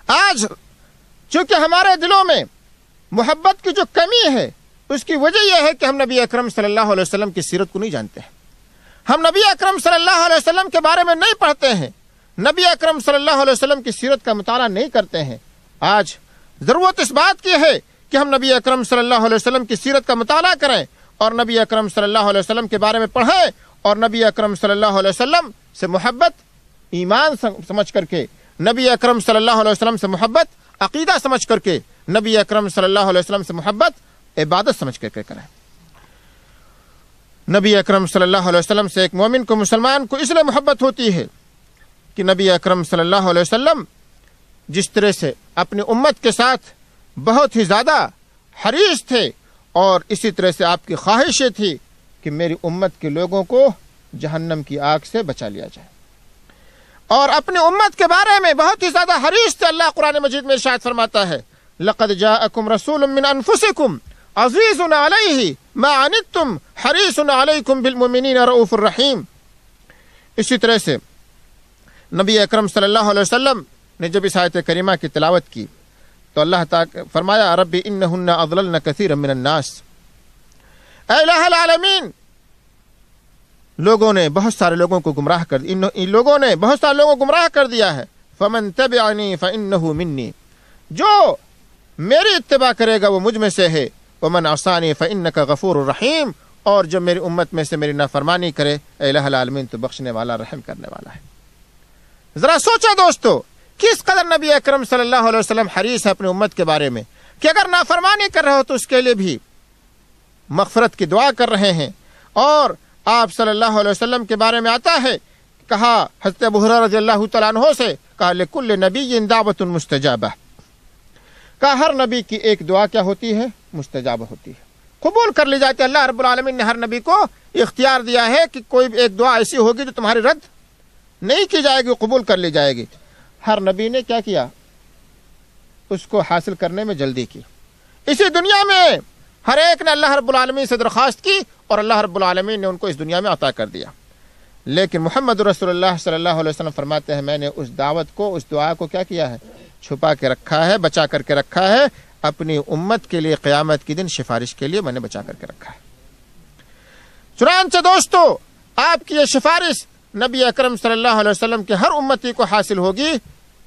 آج چونکہ ہمارے دلوں میں محبت کی جو کمی ہے، اس کی وجہ یہ ہے کہ ہم نبی اکرم صلی اللہ علیہ وسلم کی سیرت کو نہیں جانتے ہیں، ہم نبی اکرم صلی اللہ علیہ وسلم کے بارے میں نہیں پڑھتے ہیں، نبی اکرم صلی اللہ علیہ وسلم کی سیرت کا مطالعہ نہیں کرتے ہیں۔ آج ضرورت اس بات کی ہے کہ ہم نبی اکرم صلی اللہ علیہ وسلم کی سیرت کا مطالعہ کریں اور نبی اکرم صلی اللہ علیہ وسلم کے بارے میں پڑھیں، اور نبی اکرم صلی اللہ علیہ وسلم سے محبت ایمان سمجھ کر کے، نبی اکرم صلی اللہ علیہ وسلم سے محبت عقیدہ سمجھ کر کے، نبی اکرم صلی اللہ علیہ وسلم سے محبت عبادت سمجھ کر کے کریں۔ نبی اکرم صلی اللہ علیہ وسلم سے ایک مومن کو، مسلمان کو اس لیے محبت ہوتی ہے کہ نبی اکرم صلی اللہ علیہ وسلم جس طرح سے اپنی امت کے ساتھ بہت ہی زیادہ حریص تھے، اور اسی طرح سے آپ کی خواہش یہ تھی کہ میری امت کے لوگوں کو جہنم کی آگ سے بچا لیا جائے، اور اپنی امت کے بارے میں بہت ہی زیادہ حریص تھے۔ اللہ قرآن مجید میں ارشاد فرماتا ہے لقد جاءکم رسول من انفسکم عزیز علیہ ما عنتم حریص علیکم بالمؤمنین رؤوف الرحیم۔ اسی طرح سے نبی اکرم صلی اللہ علیہ وسلم نے جب اس آیت کریمہ کی تلاوت کی تو اللہ تعالی فرمایا رب انہن اضللن کثیرا من الناس، اے الہ العالمین لوگوں نے بہت سارے لوگوں کو گمراہ کر دیا، ان لوگوں نے بہت سارے لوگوں کو گمراہ کر دیا ہے۔ فمن تبعنی فانہ منی، جو میری اتباع کرے گا وہ مجھ میں سے ہے، ومن عصانی فانک غفور الرحیم، اور جو میری امت میں سے میری نافرمانی کرے اے الہ العالمین تو بخشنے والا رحم کرنے والا ہے۔ ذرا سوچیں دوستو کس قدر نبی اکرم صلی اللہ علیہ وسلم حریص ہے اپنی امت کے بارے میں کہ اگر نافرمانی کر رہے ہو تو اس کے لیے بھی مغفرت کی دعا کر رہے ہیں، اور آپ صلی اللہ علیہ وسلم کے بارے میں آتا ہے، کہا حضرت ابو ہریرہ رضی اللہ تعالیٰ عنہ سے، کہا لکل نبی دعوت مستجابہ، کہا ہر نبی کی ایک دعا کیا ہوتی ہے؟ مستجاب ہوتی ہے، قبول کر لی جاتی ہے۔ اللہ رب العالمین نے ہر نبی کو اختیار دیا ہے کہ کوئی ایک دعا ایسی ہوگی جو تمہاری رد نہیں کی جائے گی، قبول کر لی جائے گی۔ ہر نبی نے کیا کیا؟ اس کو حاصل کرنے میں جلدی کی۔ اسی دنیا میں ہر ایک نے اللہ رب العالمین سے درخواست کی اور اللہ رب العالمین نے ان کو اس دنیا میں عطا کر دیا، لیکن محمد رسول اللہ صلی اللہ علیہ وسلم فرماتے ہیں میں نے اس دعوت کو، اس دعا کو کیا کیا ہے؟ چھپا کے رکھا ہے، بچا کر کے رکھا ہے، اپنی امت کے لیے قیامت کے دن سفارش کے لیے میں نے بچا کر کے رکھا ہے۔ چنانچہ دوستو، آپ کی یہ سفارش نبی اکرم صلی اللہ علیہ وسلم کے ہر امتی کو حاصل ہوگی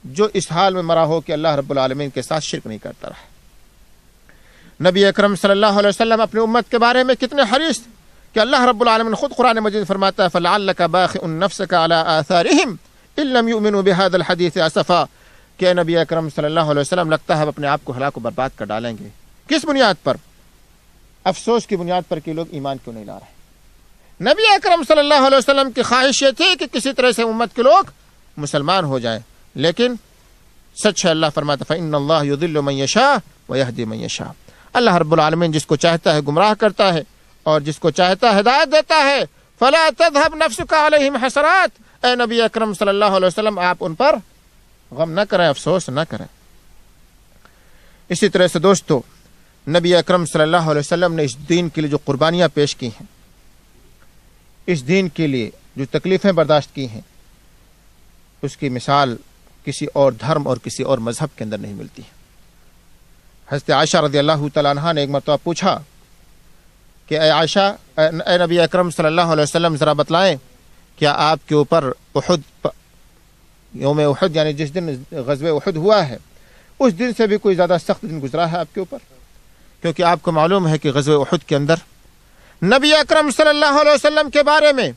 جو اس حال میں مرا ہو کہ اللہ رب العالمین کے ساتھ شرک نہیں کرتا رہا۔ نبی اکرم صلی اللہ علیہ وسلم اپنی امت کے بارے میں کتنے حریص کہ اللہ رب العالمین خود قرآن مجید فرماتا ہے فَلَعَلَّكَ بَاخِعٌ نَفْسَكَ عَلَىٰ آثَارِهِمْ إِن لَّمْ يُؤْمِنُوا بِهَذَا الْحَدِيثِ أَسَفًا، کہ نبی اکرم صلی اللہ علیہ وسلم لگتا ہے اپنے آپ کو ہلاک و برباد کر ڈالیں گے۔ کس بنیاد پر؟ افسوس کی بنیاد پر کہ لوگ ایمان کیوں نہیں لا رہے۔ نبی اکرم صلی اللہ علیہ وسلم کی خواہش یہ تھی کہ کسی طرح سے امت کے لوگ مسلمان ہو جائیں، لیکن سچ ہے اللہ فرماتا فإن اللہ یضل من یشاء ویہدی من یشاء، اللہ رب العالمین جس کو چاہتا ہے گمراہ کرتا ہے اور جس کو چاہتا ہے ہدایت دیتا ہے۔ فلا تذهب نفسك علیہم حسرات، اے نبی اکرم صلی اللہ علیہ وسلم آپ ان پر غم نہ کریں، افسوس نہ کریں۔ اسی طرح سے دوستو، نبی اکرم صلی اللہ علیہ وسلم نے اس دین کے لیے جو قربانیاں پیش کی ہیں، اس دین کے لیے جو تکلیفیں برداشت کی ہیں، اس کی مثال کسی اور دھرم اور کسی اور مذہب کے اندر نہیں ملتی ہے۔ حضرت عائشہ رضی اللہ تعالیٰ عنہا نے ایک مرتبہ پوچھا کہ اے عائشہ، اے نبی اکرم صلی اللہ علیہ وسلم ذرا بتلائیں کیا آپ کے اوپر یوم احد یعنی جس دن غزوہ احد ہوا ہے اس دن سے بھی کوئی زیادہ سخت دن گزرا ہے آپ کے اوپر؟ کیونکہ آپ کو معلوم ہے کہ غزوہ احد کے اندر نبی اکرم صلی اللہ علیہ وسلم کے بارے میں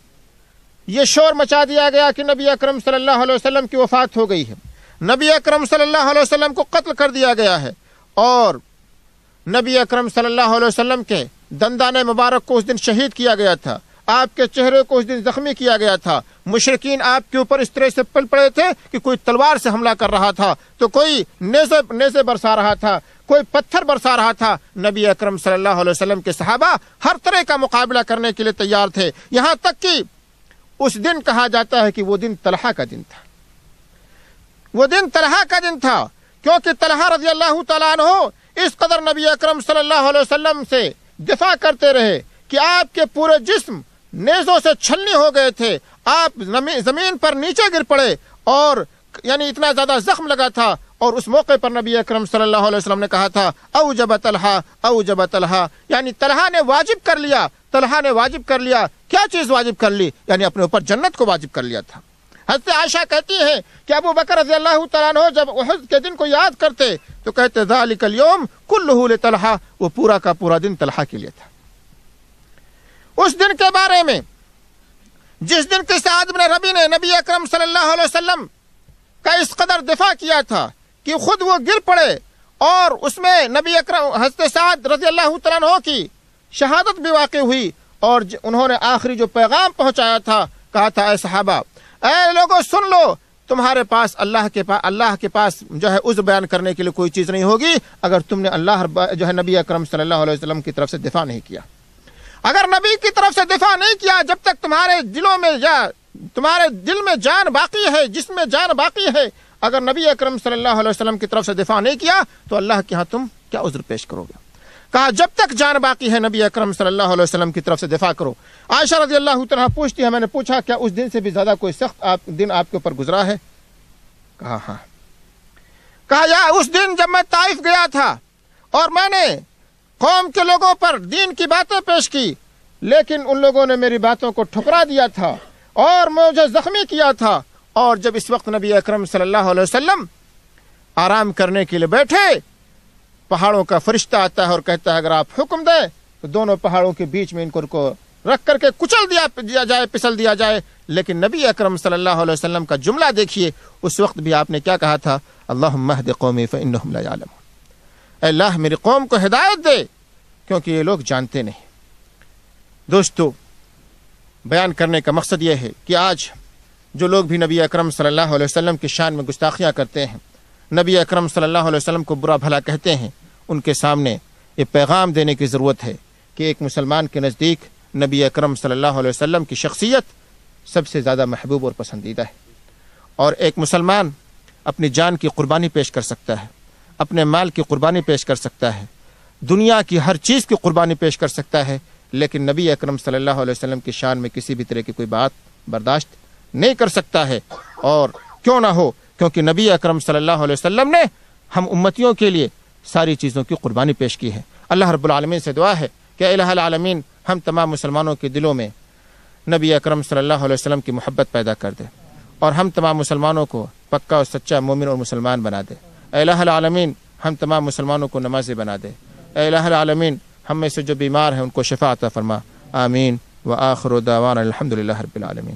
یہ شور مچا دیا گیا کہ نبی اکرم صلی اللہ علیہ وسلم کی وفات ہو گئی ہے، نبی اکرم صلی اللہ علیہ وسلم کو قتل کر دیا گیا ہے، اور نبی اکرم صلی اللہ علیہ وسلم کے دندان مبارک کو اس دن شہید کیا گیا تھا، آپ کے چہرے کو اس دن زخمی کیا گیا تھا، مشرکین آپ کے اوپر اس طرح سے پل پڑے تھے کہ کوئی تلوار سے حملہ کر رہا تھا تو کوئی نیزے برسا رہا تھا، کوئی پتھر برسا رہا تھا۔ نبی اکرم صلی اللہ علیہ وسلم کے صحابہ ہر طرح کا مقابلہ کرنے کے لیے تیار تھے، یہاں تک کہ اس دن کہا جاتا ہے کہ وہ دن طلحہ کا دن تھا، وہ دن طلحہ کا دن تھا، کیونکہ طلحہ رضی اللہ تعالیٰ عنہ اس قدر نبی اکرم صلی اللہ علیہ وسلم سے دفاع کرتے رہے کہ آپ کے پورے جسم نیزوں سے چھلنی ہو گئے تھے، آپ زمین پر نیچے گر پڑے اور یعنی اتنا زیادہ زخم لگا تھا، اور اس موقع پر نبی اکرم صلی اللہ علیہ وسلم نے کہا تھا اوجب طلحہ اوجب طلحہ، یعنی طلحہ نے واجب کر لیا، طلحہ نے واجب کر لیا۔ کیا چیز واجب کر لی؟ یعنی اپنے اوپر جنت کو واجب کر لیا تھا۔ حضرت عائشہ کہتی ہیں کہ ابو بکر رضی اللہ تعالیٰ عنہ جب احد کے دن کو یاد کرتے تو کہتے ذالک الیوم کلہ لطلحہ، وہ پورا کا پورا دن طلحہ کے لیے تھا۔ اس دن کے بارے میں جس دن کے سعد بن ربیع نے نبی اکرم صلی اللہ علیہ وسلم کا اس قدر دفاع کیا تھا کہ خود وہ گر پڑے، اور اس میں نبی اکرم حضرت سعد رضی اللہ تعالیٰ عنہ کی شہادت بھی واقع ہوئی، اور انہوں نے آخری جو پیغام پہنچایا تھا کہا تھا اے صحابہ، اے لوگوں سن لو، تمہارے پاس اللہ کے پاس جو ہے عذر بیان کرنے کے لیے کوئی چیز نہیں ہوگی اگر تم نے اللہ جو ہے نبی اکرم صلی اللہ علیہ وسلم کی طرف سے دفاع نہیں کیا۔ اگر نبی کی طرف سے دفاع نہیں کیا، جب تک تمہارے دلوں میں یا تمہارے دل میں جان باقی ہے، جسم میں جان باقی ہے، اگر نبی اکرم صلی اللہ علیہ وسلم کی طرف سے دفاع نہیں کیا تو اللہ کے ہاں تم کیا عذر پیش کرو گے؟ کہا جب تک جان باقی ہے نبی اکرم صلی اللہ علیہ وسلم کی طرف سے دفاع کرو۔ عائشہ رضی اللہ تعالیٰ پوچھتی ہے میں نے پوچھا کیا اس دن سے بھی زیادہ کوئی سخت دن آپ کے اوپر گزرا ہے؟ کہا ہاں۔ کہا یا اس دن جب میں طائف گیا تھا اور میں نے قوم کے لوگوں پر دین کی باتیں پیش کی، لیکن ان لوگوں نے میری باتوں کو ٹھکرا دیا تھا اور مجھے زخمی کیا تھا، اور جب اس وقت نبی اکرم صلی اللہ علیہ وسلم آرام کرنے کے لیے بیٹھے، پہاڑوں کا فرشتہ آتا ہے اور کہتا ہے اگر آپ حکم دیں تو دونوں پہاڑوں کے بیچ میں ان کو رکھ کر کے کچل دیا جائے، پسل دیا جائے۔ لیکن نبی اکرم صلی اللہ علیہ وسلم کا جملہ دیکھیے، اس وقت بھی آپ نے کیا کہا تھا؟ اللہم اہد قومی فانہم لا یعلمون، اے اللہ میری قوم کو ہدایت دے کیونکہ یہ لوگ جانتے نہیں۔ دوستو، بیان کرنے کا مقصد یہ ہے کہ آج جو لوگ بھی نبی اکرم صلی اللہ علیہ وسلم کی شان میں گستاخیاں کرتے ہیں، نبی اکرم صلی اللہ علیہ وسلم کو برا بھلا کہتے ہیں، ان کے سامنے یہ پیغام دینے کی ضرورت ہے کہ ایک مسلمان کے نزدیک نبی اکرم صلی اللہ علیہ وسلم کی شخصیت سب سے زیادہ محبوب اور پسندیدہ ہے، اور ایک مسلمان اپنی جان کی قربانی پیش کر سکتا ہے، اپنے مال کی قربانی پیش کر سکتا ہے، دنیا کی ہر چیز کی قربانی پیش کر سکتا ہے، لیکن نبی اکرم صلی اللہ علیہ وسلم کی شان میں کسی بھی طرح کی کوئی بات برداشت نہیں کر سکتا ہے۔ اور کیوں نہ ہو، کیونکہ نبی اکرم صلی اللہ علیہ وسلم نے ہم امتیوں کے لیے ساری چیزوں کی قربانی پیش کی ہے۔ اللہ رب العالمین سے دعا ہے کہ الہ العالمین ہم تمام مسلمانوں کے دلوں میں نبی اکرم صلی اللہ علیہ وسلم کی محبت پیدا کر دے، اور ہم تمام مسلمانوں کو پکا اور سچا مومن اور مسلمان بنا دے۔ الہ العالمین ہم تمام مسلمانوں کو نمازی بنا دے۔ الہ العالمین ہم میں سے جو بیمار ہیں ان کو شفا عطا فرما۔ آمین وآخر دعوانا الحمدللہ رب العالمین۔